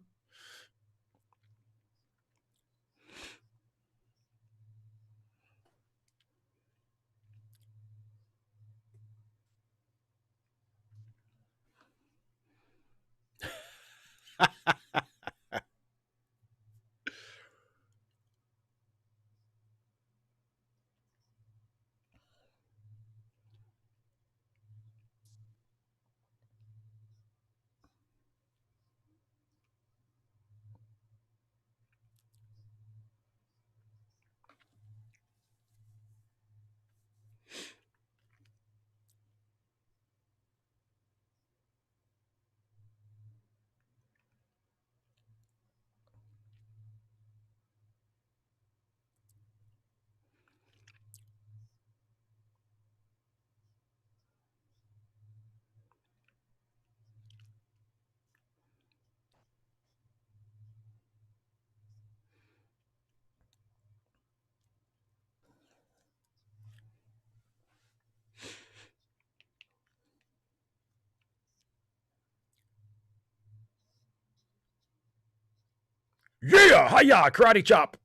A: Yeah, hiya, karate chop.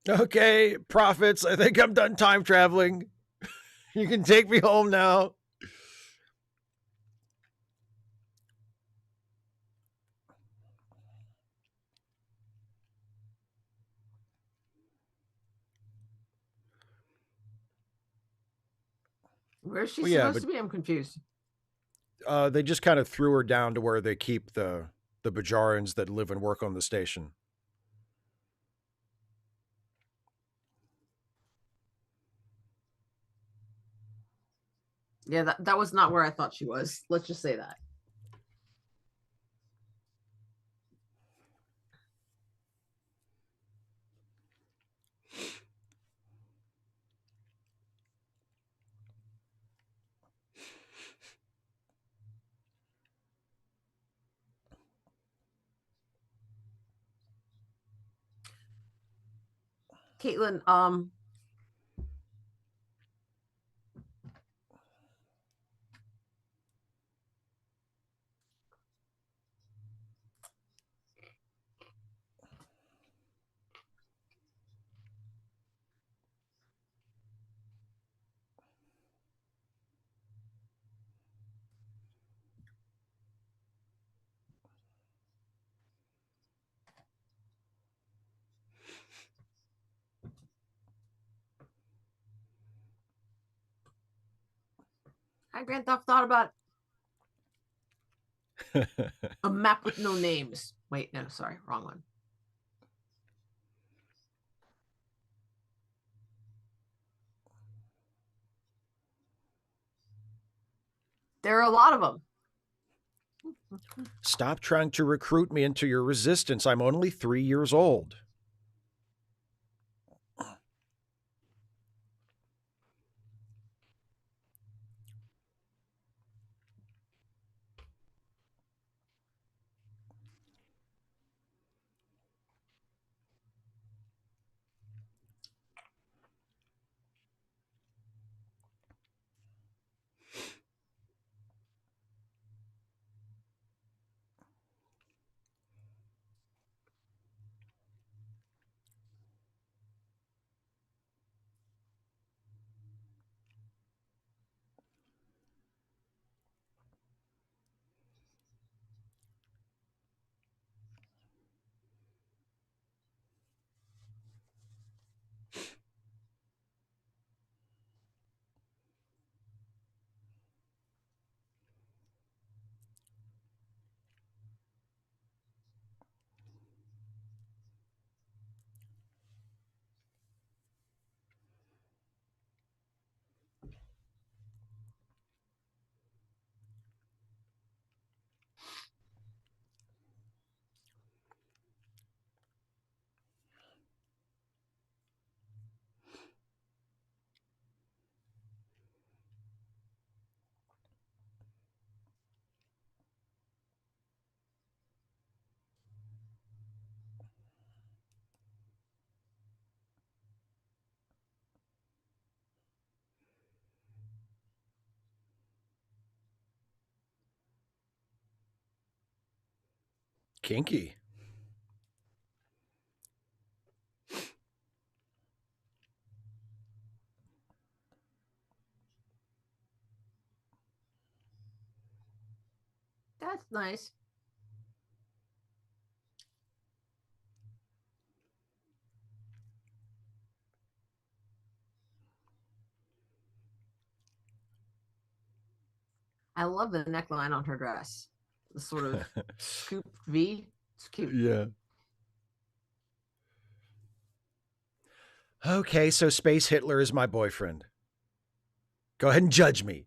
A: Okay, prophets, I think I'm done time traveling. You can take me home now.
B: Where's she
A: Well, yeah,
B: supposed
A: but
B: to be? I'm confused.
A: they just kind of threw her down to where they keep the Bajarans that live and work on the station.
B: Yeah, that was not where I thought she was. Let's just say that. Caitlin, Hi, Grand Theft thought about a map with no names. Wait, no, sorry, wrong one. There are a lot of them.
A: Stop trying to recruit me into your resistance. I'm only 3 years old. Kinky.
B: That's nice. I love the neckline on her dress. The sort of scoop V. It's cute.
A: Yeah. Okay, so Space Hitler is my boyfriend. Go ahead and judge me.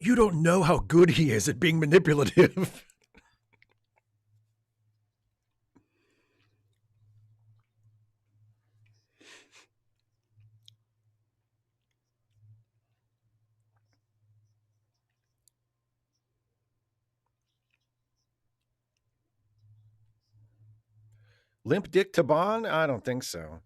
A: You don't know how good he is at being manipulative. Limp Dick Taban? I don't think so.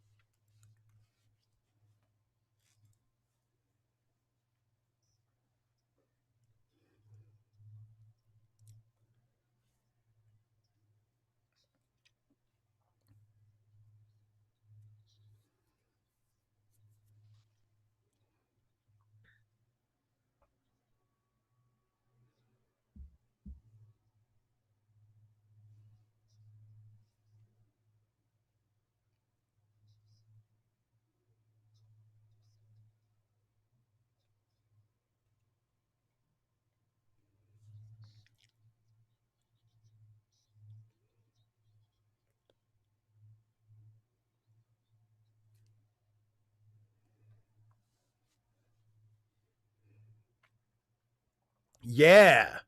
A: Yeah.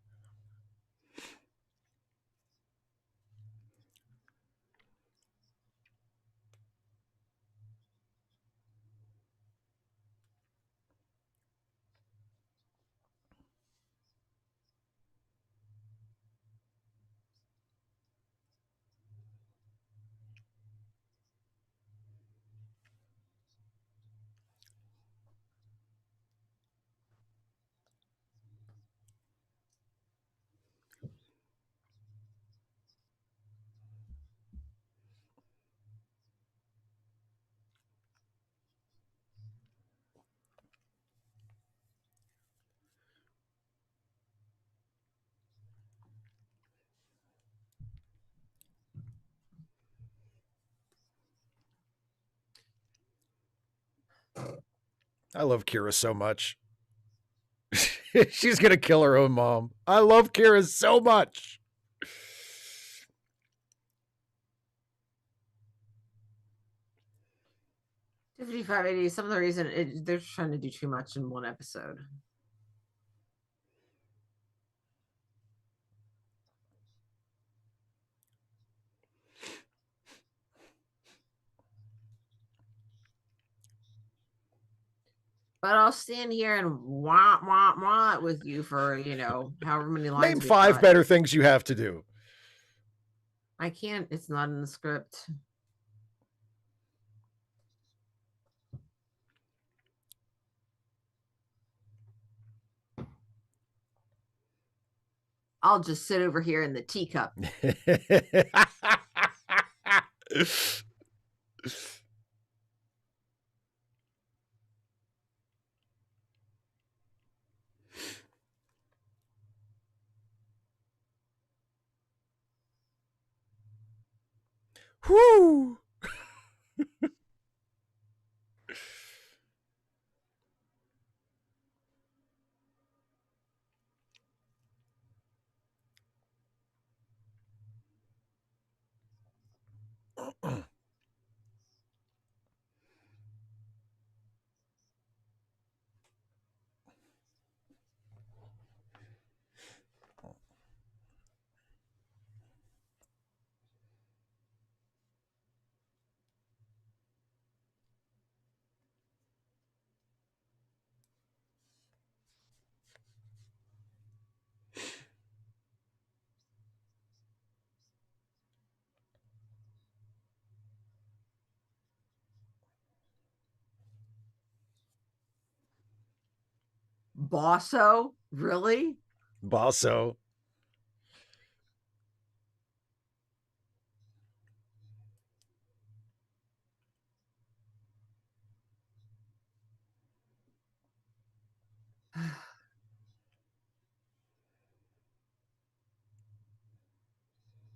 A: I love Kira so much. She's gonna kill her own mom. I love Kira so much.
B: 5580, some of the reason they're trying to do too much in one episode. But I'll stand here and wah wah wah with you for however many lines
A: Name
B: we've
A: 5
B: got.
A: better things you have to do.
B: I can't. It's not in the script. I'll just sit over here in the teacup.
A: Whoo!
B: Bosso, really?
A: Bosso.
B: I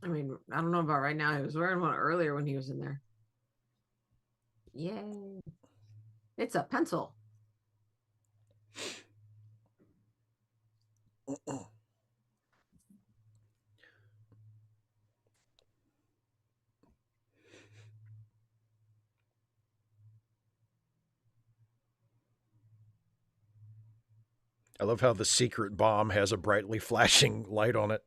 B: mean, I don't know about right now. He was wearing one earlier when he was in there. Yay. It's a pencil.
A: I love how the secret bomb has a brightly flashing light on it.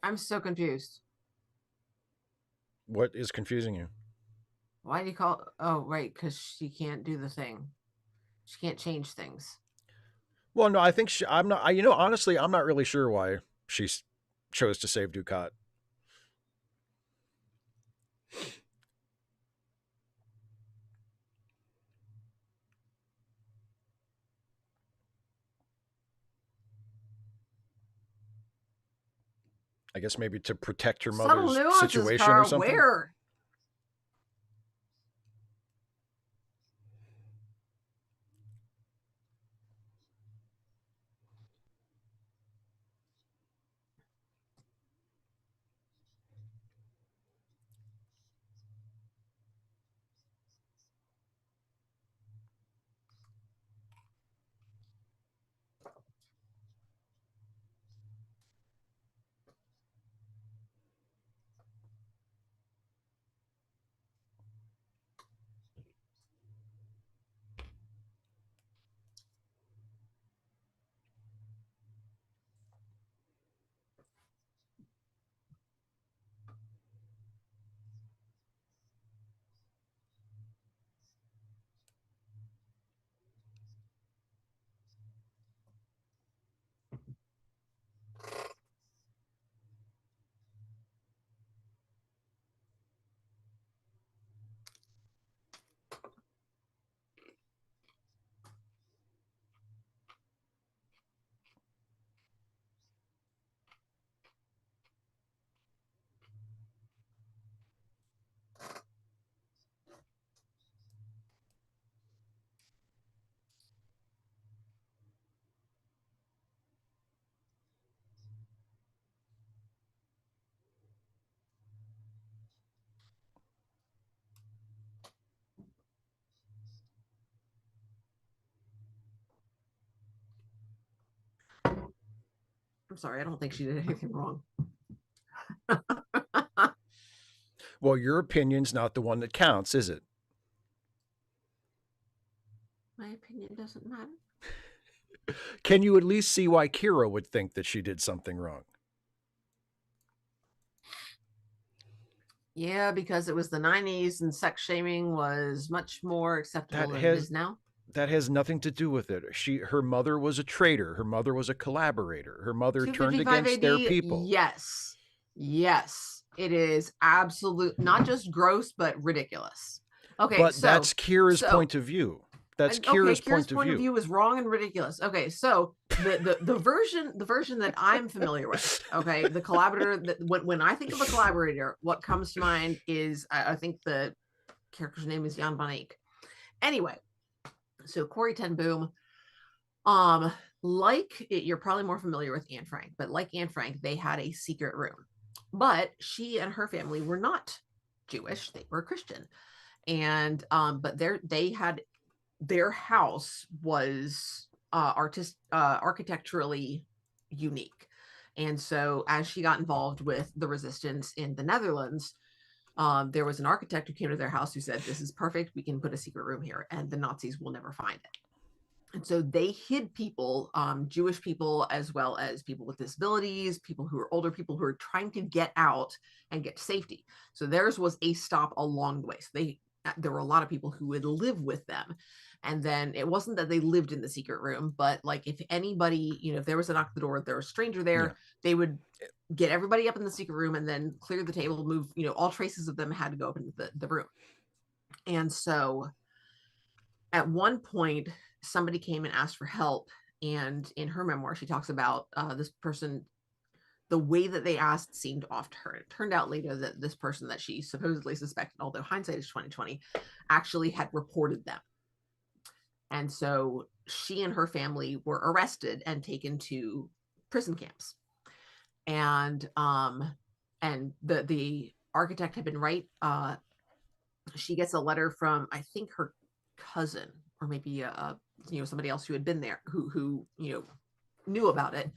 B: I'm so confused.
A: What is confusing you?
B: Why do you call? Oh, right, because she can't do the thing. She can't change things.
A: Well, no, I think I'm not. Honestly, I'm not really sure why she chose to save Ducat. I guess maybe to protect her
B: Subtle
A: mother's
B: nuances,
A: situation or
B: Kara.
A: something.
B: Where? I'm sorry, I don't think she did anything wrong.
A: Well, your opinion's not the one that counts, is it?
B: My opinion doesn't matter.
A: Can you at least see why Kira would think that she did something wrong?
B: Yeah, because it was the 90s and sex shaming was much more acceptable
A: That
B: than it
A: has
B: is now.
A: that has nothing to do with it. Her mother was a traitor. Her mother was a collaborator. Her mother turned
B: 255
A: against their
B: AD,
A: people.
B: yes. Yes. It is absolute, not just gross, but ridiculous. Okay,
A: But that's Kira's
B: so
A: point of view. That's
B: okay,
A: Kira's
B: Kira's
A: point of view.
B: is wrong and ridiculous. Okay, so the version that I'm familiar with, okay, the collaborator that when I think of a collaborator, what comes to mind is I think the character's name is Jan van Eyck. Anyway, so Corey Ten Boom, you're probably more familiar with Anne Frank, but like Anne Frank, they had a secret room. But she and her family were not Jewish, they were Christian. And but they had their house was architecturally unique. And so as she got involved with the resistance in the Netherlands, there was an architect who came to their house who said, "This is perfect. We can put a secret room here, and the Nazis will never find it." And so they hid people, Jewish people, as well as people with disabilities, people who are older, people who are trying to get out and get to safety. So theirs was a stop along the way. So there were a lot of people who would live with them. And then it wasn't that they lived in the secret room, but like if anybody, if there was a knock at the door, there was a stranger there,
A: Yeah.
B: they would get everybody up in the secret room and then clear the table, move, all traces of them had to go up into the room. And so at one point, somebody came and asked for help. And in her memoir, she talks about this person, the way that they asked seemed off to her. It turned out later that this person that she supposedly suspected, although hindsight is 2020, actually had reported them. And so she and her family were arrested and taken to prison camps. And the architect had been right. She gets a letter from, I think, her cousin, or maybe somebody else who had been there who knew about it.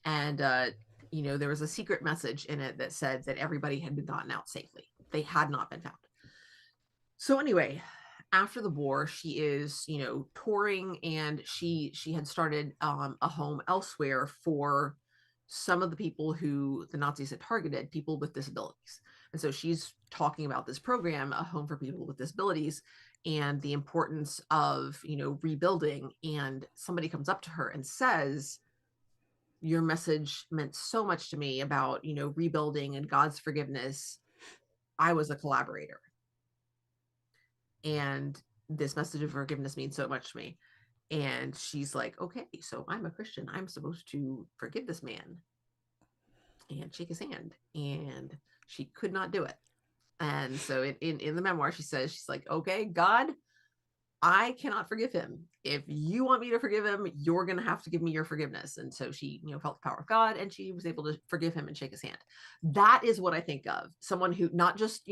B: And there was a secret message in it that said that everybody had been gotten out safely. They had not been found. So anyway, after the war, she is touring, and she had started a home elsewhere for some of the people who the Nazis had targeted, people with disabilities. And so she's talking about this program, a home for people with disabilities, and the importance of rebuilding. And somebody comes up to her and says, "Your message meant so much to me about rebuilding and God's forgiveness. I was a collaborator, and this message of forgiveness means so much to me." And she's like, "Okay, so I'm a Christian. I'm supposed to forgive this man." and shake his hand. And she could not do it. And so in the memoir, she says, she's like, okay, God, I cannot forgive him. If you want me to forgive him, you're going to have to give me your forgiveness. And so she, felt the power of God, and she was able to forgive him and shake his hand. That is what I think of. Someone who not just,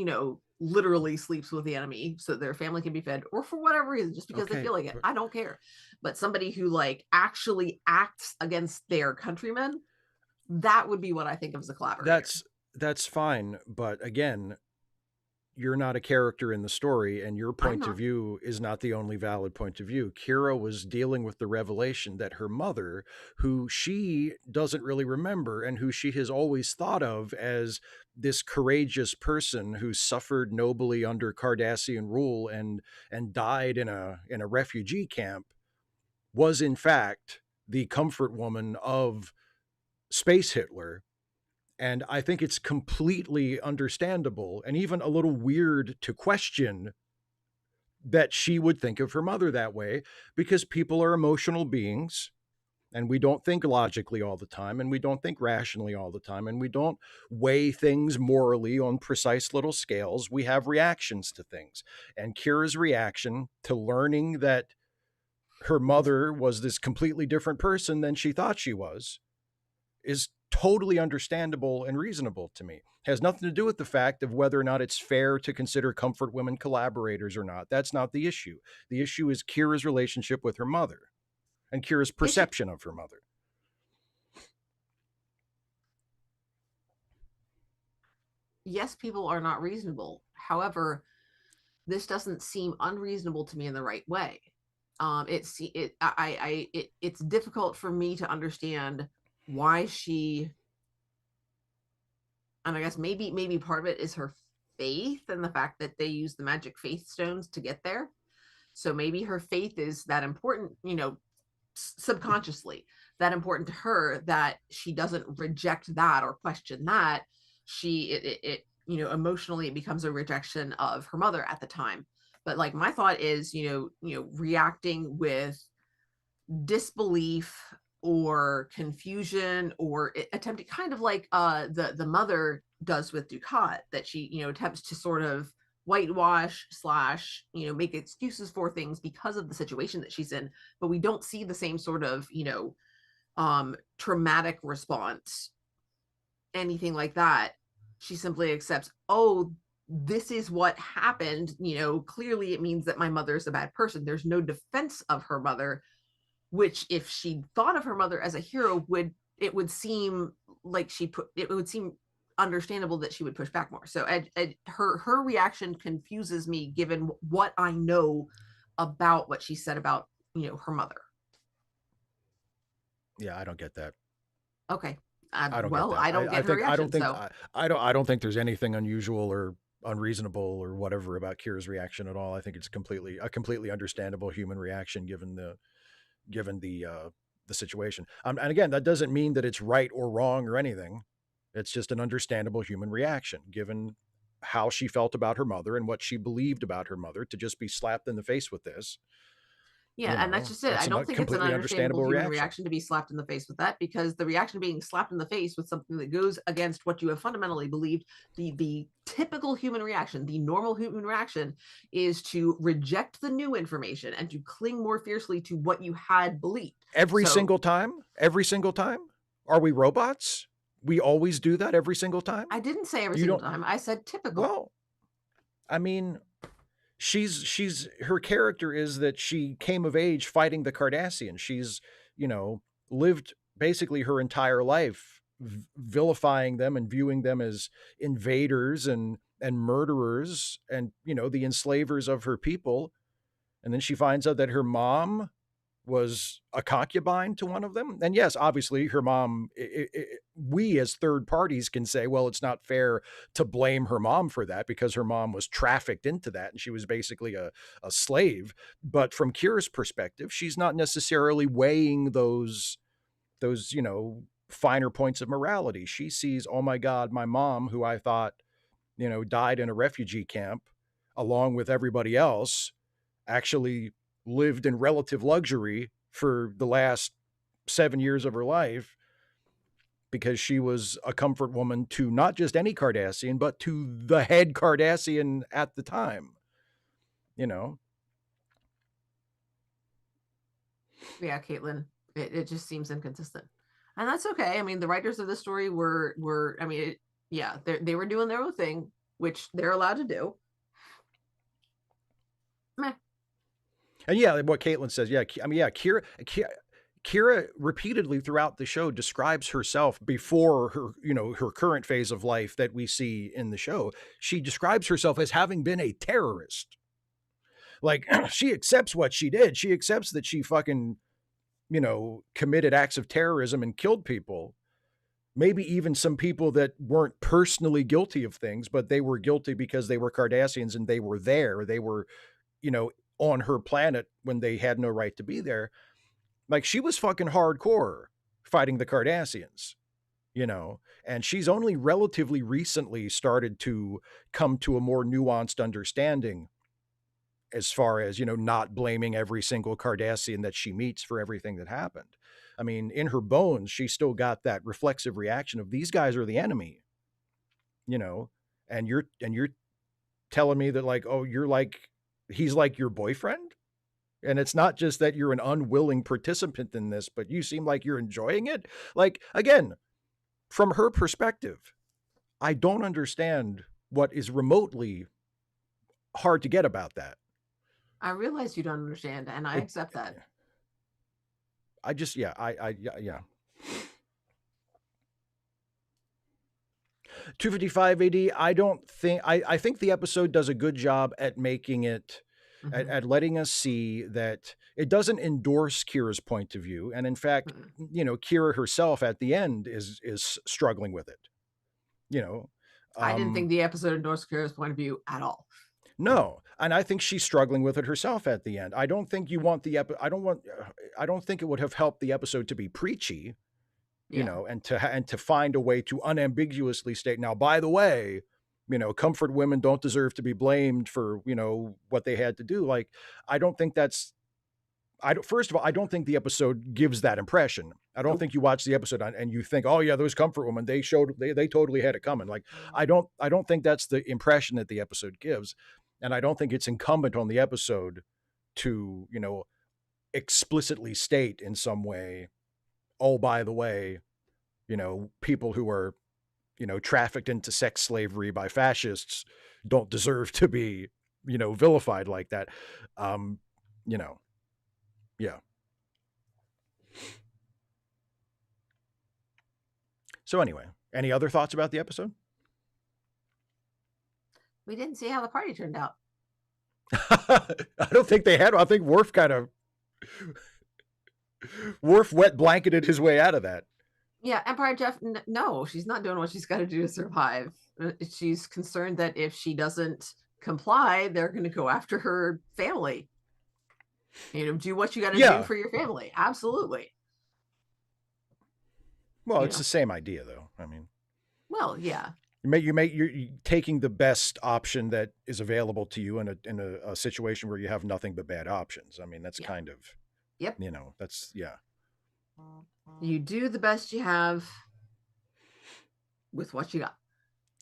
B: literally sleeps with the enemy so their family can be fed, or for whatever reason, just because they
A: Okay,
B: feel like it.
A: but
B: I don't care. But somebody who like actually acts against their countrymen, that would be what I think of as a collaborator.
A: that's fine. But again, you're not a character in the story, and your
B: I'm
A: point of
B: not.
A: view is not the only valid point of view. Kira was dealing with the revelation that her mother, who she doesn't really remember and who she has always thought of as this courageous person who suffered nobly under Cardassian rule and died in a refugee camp, was in fact the comfort woman of Space Hitler. And I think it's completely understandable and even a little weird to question that she would think of her mother that way, because people are emotional beings, and we don't think logically all the time, and we don't think rationally all the time, and we don't weigh things morally on precise little scales. We have reactions to things. And Kira's reaction to learning that her mother was this completely different person than she thought she was is totally understandable and reasonable to me. It has nothing to do with the fact of whether or not it's fair to consider comfort women collaborators or not. That's not the issue. The issue is Kira's relationship with her mother and Kira's
B: Yes,
A: perception of her mother.
B: yes, people are not reasonable. However, this doesn't seem unreasonable to me in the right way. It's difficult for me to understand why she, and I guess maybe part of it is her faith and the fact that they use the magic faith stones to get there. So maybe her faith is that important, subconsciously, that important to her, that she doesn't reject that or question that. Emotionally it becomes a rejection of her mother at the time. But like my thought is, reacting with disbelief or confusion, or attempting, kind of like the mother does with Ducat, that she attempts to sort of whitewash slash make excuses for things because of the situation that she's in, but we don't see the same sort of traumatic response, anything like that. She simply accepts, oh, this is what happened. Clearly it means that my mother is a bad person. There's no defense of her mother, which if she thought of her mother as a hero, would seem like it would seem understandable that she would push back more. So her reaction confuses me, given what I know about what she said about her mother.
A: Yeah, I don't get that.
B: Okay.
A: I don't get
B: Well,
A: that.
B: I don't get her reaction, so
A: I don't think there's anything unusual or unreasonable or whatever about Kira's reaction at all. I think it's a completely understandable human reaction given the situation. And again, that doesn't mean that it's right or wrong or anything. It's just an understandable human reaction given how she felt about her mother and what she believed about her mother. To just be slapped in the face with this,
B: yeah, and that's just it.
A: that's
B: I don't
A: a
B: think it's an
A: completely
B: understandable
A: understandable
B: human
A: reaction.
B: reaction to be slapped in the face with that, because the reaction being slapped in the face with something that goes against what you have fundamentally believed, the typical human reaction, the normal human reaction, is to reject the new information and to cling more fiercely to what you had believed.
A: Every
B: So
A: single time? Every single time? Are we robots? We always do that every single time?
B: I didn't say every
A: You
B: single
A: don't
B: time. I said typical.
A: well, I mean, she's her character is that she came of age fighting the Cardassians. She's, you know, lived basically her entire life vilifying them and viewing them as invaders and murderers and, the enslavers of her people. And then she finds out that her mom was a concubine to one of them. And yes, obviously, her mom, we as third parties can say, well, it's not fair to blame her mom for that because her mom was trafficked into that and she was basically a slave. But from Kira's perspective, she's not necessarily weighing those, finer points of morality. She sees, oh my God, my mom, who I thought, died in a refugee camp along with everybody else, actually lived in relative luxury for the last 7 years of her life. because she was a comfort woman to not just any Cardassian, but to the head Cardassian at the time, you know?
B: Yeah, Caitlin, it just seems inconsistent. And that's okay. I mean, the writers of the story were I mean, yeah, they were doing their own thing, which they're allowed to do. Meh.
A: And yeah, what Caitlin says, yeah, I mean, yeah, Kira repeatedly throughout the show describes herself before her, you know, her current phase of life that we see in the show. She describes herself as having been a terrorist. Like, she accepts what she did. She accepts that she fucking, you know, committed acts of terrorism and killed people. Maybe even some people that weren't personally guilty of things, but they were guilty because they were Cardassians and they were there. They were, you know, on her planet when they had no right to be there. Like, she was fucking hardcore fighting the Cardassians, you know, and she's only relatively recently started to come to a more nuanced understanding as far as, you know, not blaming every single Cardassian that she meets for everything that happened. I mean, in her bones, she still got that reflexive reaction of these guys are the enemy, you know, and you're telling me that, like, oh, you're like, he's like your boyfriend? And it's not just that you're an unwilling participant in this, but you seem like you're enjoying it. Like, again, from her perspective, I don't understand what is remotely hard to get about that.
B: I realize you don't understand, and I accept that.
A: I just, yeah. 255 AD, I think the episode does a good job at making it, at letting us see that it doesn't endorse Kira's point of view. And in fact, you know, Kira herself at the end is struggling with it, you know.
B: I didn't think the episode endorsed Kira's point of view at all.
A: No, and I think she's struggling with it herself at the end. I don't think you want I don't think it would have helped the episode to be preachy, you know, and to find a way to unambiguously state, now, by the way, you know, comfort women don't deserve to be blamed for, you know, what they had to do. Like, I don't think that's, first of all, I don't think the episode gives that impression. I don't think you watch the episode and you think, oh yeah, those comfort women, they totally had it coming. Like, I don't think that's the impression that the episode gives. And I don't think it's incumbent on the episode to, you know, explicitly state in some way, oh, by the way, you know, people who are, you know, trafficked into sex slavery by fascists don't deserve to be, you know, vilified like that. You know, yeah. So anyway, any other thoughts about the episode?
B: We didn't see how the party turned out.
A: I don't think they had. I think Worf wet blanketed his way out of that.
B: Yeah, Empire Jeff, no, she's not doing what she's got to do to survive. She's concerned that if she doesn't comply, they're going to go after her family. You know, do what you got to do for your family. Absolutely.
A: Well, it's the same idea, though. I mean,
B: well, yeah.
A: You're taking the best option that is available to you in a situation where you have nothing but bad options. I mean, that's kind of, you know, that's, yeah.
B: You do the best you have with what you got.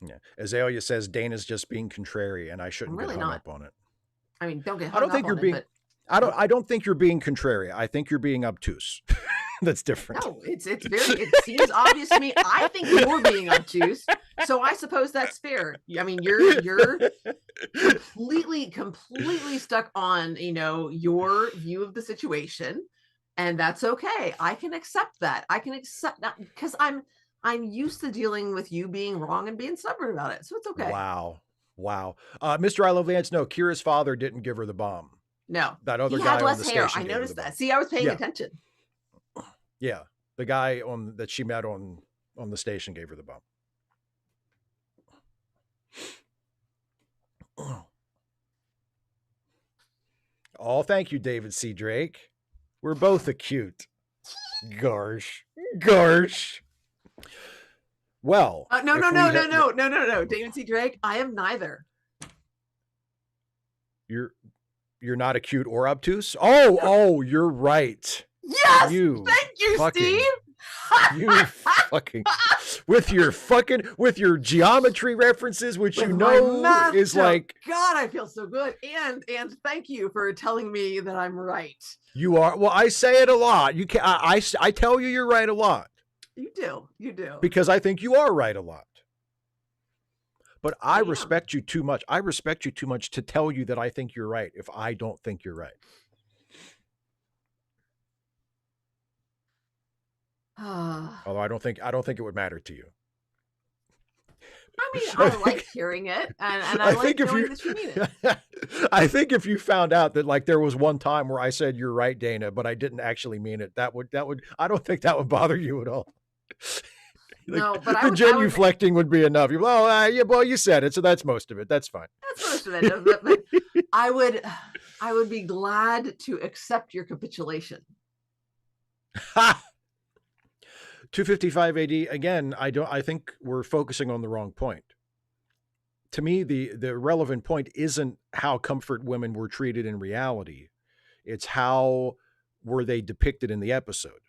A: Yeah. Azalea says Dana's just being contrary, and I shouldn't get hung up on it.
B: I mean, don't get hung up on it.
A: I don't think you're being contrary. I think you're being obtuse. That's different.
B: No, it seems obvious to me. I think you're being obtuse, so I suppose that's fair. I mean, you're completely stuck on, you know, your view of the situation, and that's okay. I can accept that. I can accept that because I'm used to dealing with you being wrong and being stubborn about it, so it's okay.
A: Wow. Mr. I Love Lance, no, Kira's father didn't give her the bomb.
B: No,
A: that other guy on the station.
B: I noticed that. See, I was paying attention.
A: Yeah, the guy that she met on the station gave her the bump. Oh, thank you, David C. Drake. We're both acute. Gosh. Well,
B: no, David C. Drake. I am neither.
A: You're not acute or obtuse. Oh, you're right.
B: Yes, thank you, Steve.
A: You fucking with your geometry references, which
B: With
A: you
B: my
A: know
B: math
A: is
B: joke.
A: like,
B: God, I feel so good. And thank you for telling me that I'm right.
A: you are. Well, I say it a lot. You can I tell you you're right a lot
B: You do.
A: because I think you are right a lot. But I
B: I am.
A: respect you too much. I respect you too much to tell you that I think you're right if I don't think you're right. Although I don't think it would matter to you.
B: I mean,
A: I
B: I like hearing it, and I
A: I
B: like
A: think if
B: knowing
A: you,
B: that you mean it.
A: I think if you found out that like there was one time where I said you're right, Dana, but I didn't actually mean it, that would I don't think that would bother you at all. Like
B: No, but
A: the
B: I would.
A: genuflecting would be enough. Yeah, well, you said it, so that's most of it. That's fine.
B: That's most of it. But I would be glad to accept your capitulation.
A: Ha! 255 AD again. I think we're focusing on the wrong point. To me, the relevant point isn't how comfort women were treated in reality. It's how were they depicted in the episode.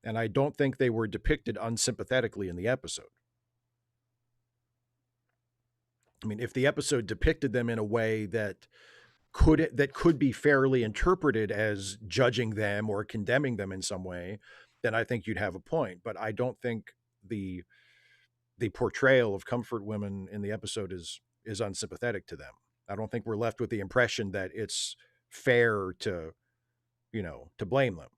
A: And I don't think they were depicted unsympathetically in the episode. I mean, if the episode depicted them in a way that could be fairly interpreted as judging them or condemning them in some way, then I think you'd have a point. But I don't think the portrayal of comfort women in the episode is unsympathetic to them. I don't think we're left with the impression that it's fair to, to blame them.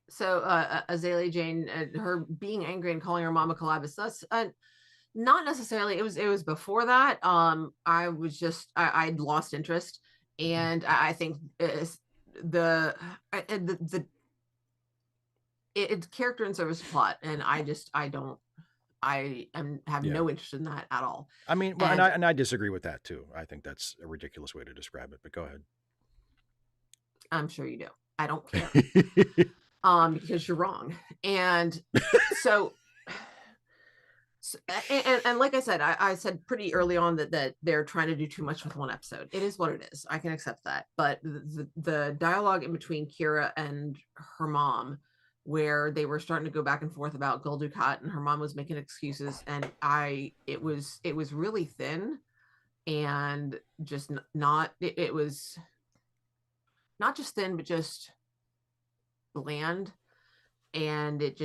B: So Azalea Jane, her being angry and calling her mama Calabas, that's not necessarily. It was before that. I'd lost interest, and I think it's character and service plot, and I have
A: Yeah.
B: no interest in that at all.
A: I mean, well, and I disagree with that too. I think that's a ridiculous way to describe it, but go ahead.
B: I'm sure you do. I don't care. Because you're wrong. And so and like I said, I said pretty early on that they're trying to do too much with one episode. It is what it is. I can accept that. But the dialogue in between Kira and her mom, where they were starting to go back and forth about Gul Dukat, and her mom was making excuses, and it was really thin, and just not it was not just thin, but just bland, and it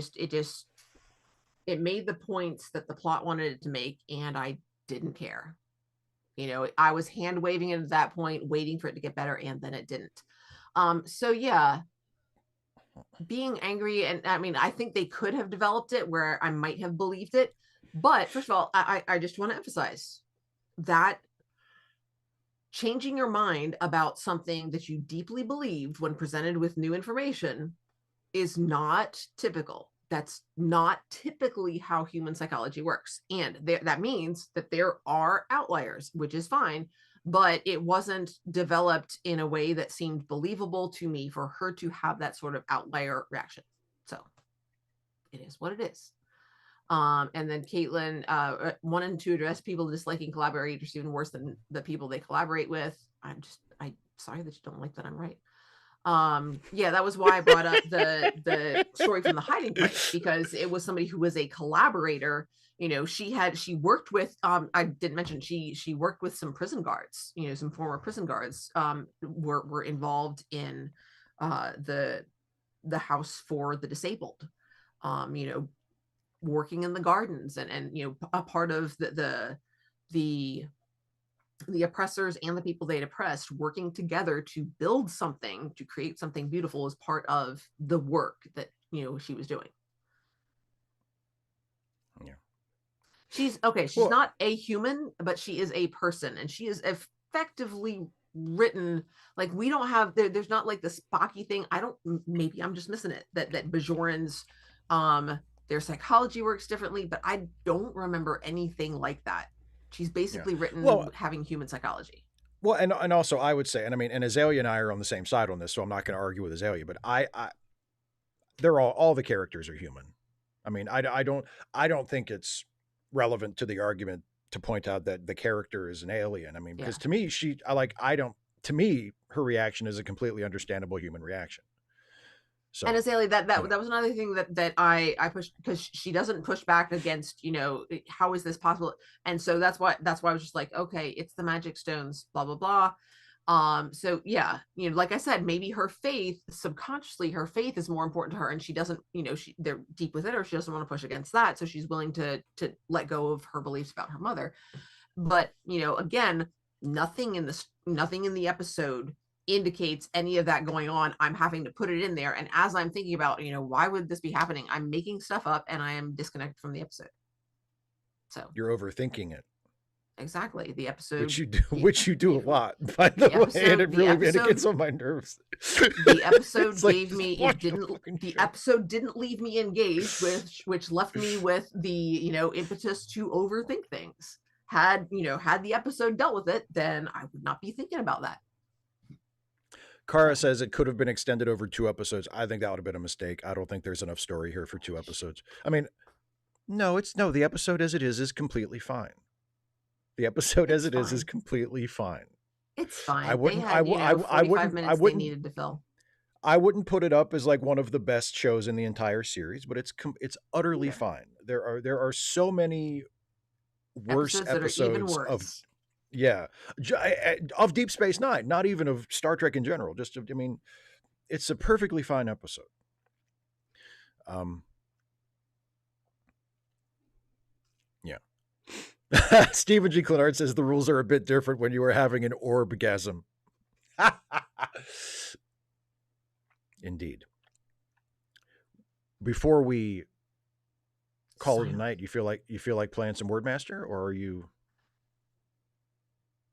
B: made the points that the plot wanted it to make, and I didn't care. I was hand waving it at that point, waiting for it to get better, and then it didn't. So yeah, being angry, and I mean, I think they could have developed it where I might have believed it. But first of all, I just want to emphasize that changing your mind about something that you deeply believed when presented with new information is not typical. That's not typically how human psychology works. And that means that there are outliers, which is fine, but it wasn't developed in a way that seemed believable to me for her to have that sort of outlier reaction. So it is what it is. And then Caitlin wanted to address people disliking collaborators even worse than the people they collaborate with. I'm sorry that you don't like that I'm right. Yeah, that was why I brought up the story from the hiding place, because it was somebody who was a collaborator. She worked with I didn't mention she worked with some prison guards, some former prison guards were involved in the house for the disabled, working in the gardens, and a part of the oppressors and the people they'd oppressed working together to build something, to create something beautiful, as part of the work that she was doing.
A: Yeah.
B: She's not a human, but she is a person, and she is effectively written. Like, we don't have there's not like the Spocky thing. Maybe I'm just missing it, that Bajorans their psychology works differently, but I don't remember anything like that. She's basically written having human psychology.
A: Well, and also I would say, and I mean, and Azalea and I are on the same side on this, so I'm not going to argue with Azalea, but they're all the characters are human. I mean, I don't think it's relevant to the argument to point out that the character is an alien. I mean, because to me, to me, her reaction is a completely understandable human reaction.
B: And
A: So,
B: Azalea, that
A: you know,
B: that was another thing that I pushed, because she doesn't push back against, how is this possible? And so that's why I was just like, okay, it's the magic stones, blah blah blah. So yeah, like I said, maybe her faith, subconsciously, her faith is more important to her, and she doesn't, they're deep within her. She doesn't want to push against that, so she's willing to let go of her beliefs about her mother. But again, nothing in the episode indicates any of that going on. I'm having to put it in there, and as I'm thinking about, why would this be happening, I'm making stuff up, and I am disconnected from the episode. So
A: you're overthinking it.
B: exactly, the
A: Which
B: episode
A: you do, which you do a lot, by the
B: the
A: way, and
B: episode the
A: it
B: episode
A: gets on my nerves.
B: the episode
A: It's like,
B: gave
A: just
B: me it
A: watch the
B: didn't
A: fucking
B: the
A: show.
B: episode didn't leave me engaged, which left me with the impetus to overthink things. Had the episode dealt with it, then I would not be thinking about that.
A: Kara says it could have been extended over 2 episodes. I think that would have been a mistake. I don't think there's enough story here for 2 episodes. I mean, no, the episode as it is completely fine. The episode as it is completely fine.
B: It's fine.
A: I wouldn't,
B: They had,
A: I
B: 45
A: wouldn't,
B: minutes they needed to fill.
A: I wouldn't put it up as like one of the best shows in the entire series, but it's utterly fine. There are so many worse
B: Episodes that are even
A: episodes of
B: worse.
A: yeah, of Deep Space Nine, not even of Star Trek in general. Just, I mean, it's a perfectly fine episode. Yeah. Stephen G. Clenard says the rules are a bit different when you are having an orbgasm. Indeed. Before we call it a night, you feel like playing some Wordmaster, or are you?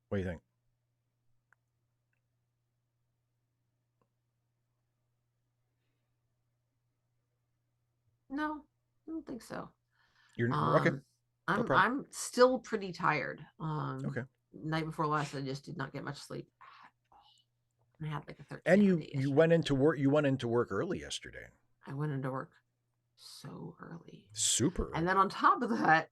A: What do you think?
B: No, I don't think so.
A: You're okay. No problem.
B: I'm still pretty tired.
A: Okay.
B: Night before last, I just did not get much sleep. I had like a 13.
A: And you went into work. You went into work early yesterday.
B: I went into work so early.
A: Super early.
B: And then on top of that,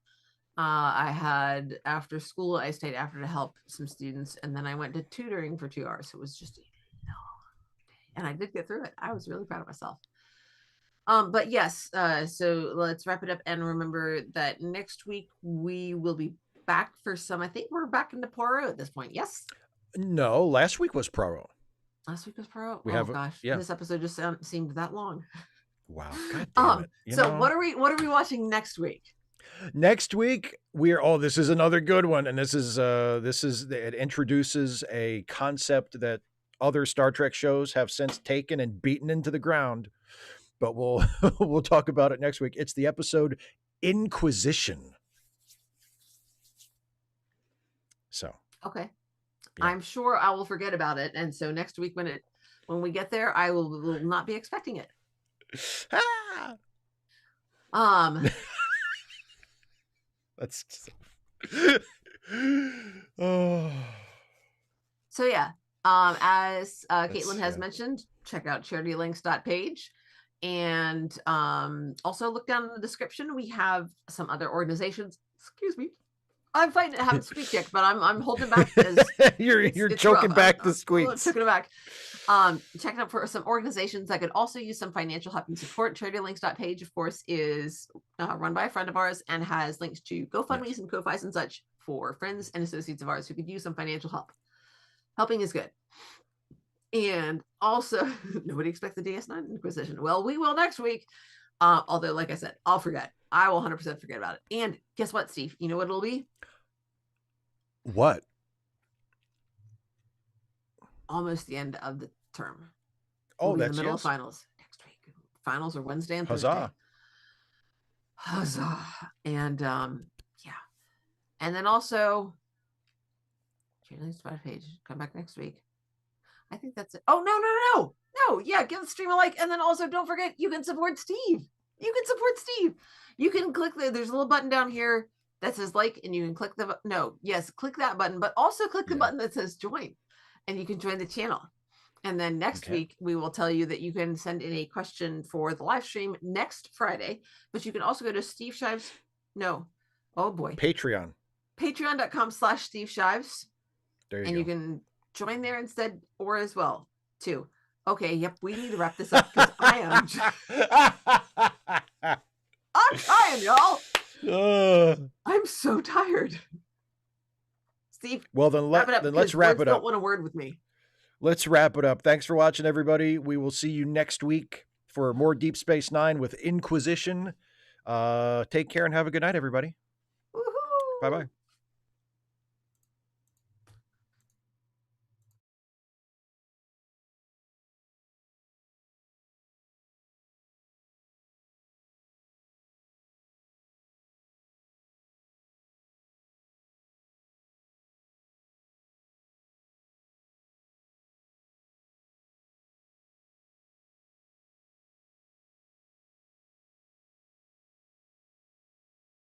B: I had after school, I stayed after to help some students, and then I went to tutoring for 2 hours. So it was just a long day, and I did get through it. I was really proud of myself. But yes, so let's wrap it up, and remember that next week we will be back for some. I think we're back into Poirot at this point. Yes.
A: No, last week was Poirot.
B: Last week was Poirot.
A: Gosh, yeah.
B: This episode just seemed that long.
A: Wow, God damn it!
B: So what are we watching next week?
A: Next week this is another good one, and this is it introduces a concept that other Star Trek shows have since taken and beaten into the ground. But we'll talk about it next week. It's the episode Inquisition. So
B: okay, yeah. I'm sure I will forget about it, and so next week when we get there, I will not be expecting it.
A: That's oh.
B: So yeah, as Caitlin has mentioned, check out charitylinks.page. And also look down in the description. We have some other organizations. Excuse me. I'm fighting to have a squeak yet, but I'm holding back.
A: You're choking back the squeaks.
B: Choking it back. Check out for some organizations that could also use some financial help and support. charitylinks.page, of course, is run by a friend of ours and has links to GoFundMe's and Ko-Fi's and such for friends and associates of ours who could use some financial help. Helping is good. And also, nobody expects the DS9 Inquisition. Well, we will next week. Although, like I said, I'll forget. I will 100% forget about it. And guess what, Steve? You know what it'll be?
A: What?
B: Almost the end of the term.
A: Oh, that's
B: the middle of finals next week. Finals are Wednesday and
A: Huzzah.
B: Thursday. Huzzah. And yeah. And then also, page. Come back next week. I think that's it. Oh, no. Yeah, give the stream a like. And then also don't forget, you can support Steve. You can click there's a little button down here that says like, and you can click click that button, but also click the button that says join, and you can join the channel. And then next week, we will tell you that you can send in a question for the live stream next Friday, but you can also go to Steve Shives. No. Oh boy.
A: Patreon.
B: Patreon.com/Steve Shives.
A: There you
B: and
A: go.
B: You can join there instead, or as well too. Okay, yep, we need to wrap this up because I'm trying, y'all. I'm so tired. Steve,
A: well, then
B: wrap it up
A: let's
B: because
A: wrap
B: words
A: it
B: don't
A: up.
B: want a word with me.
A: Let's wrap it up. Thanks for watching, everybody. We will see you next week for more Deep Space Nine with Inquisition. Take care and have a good night, everybody.
B: Woohoo!
A: Bye-bye.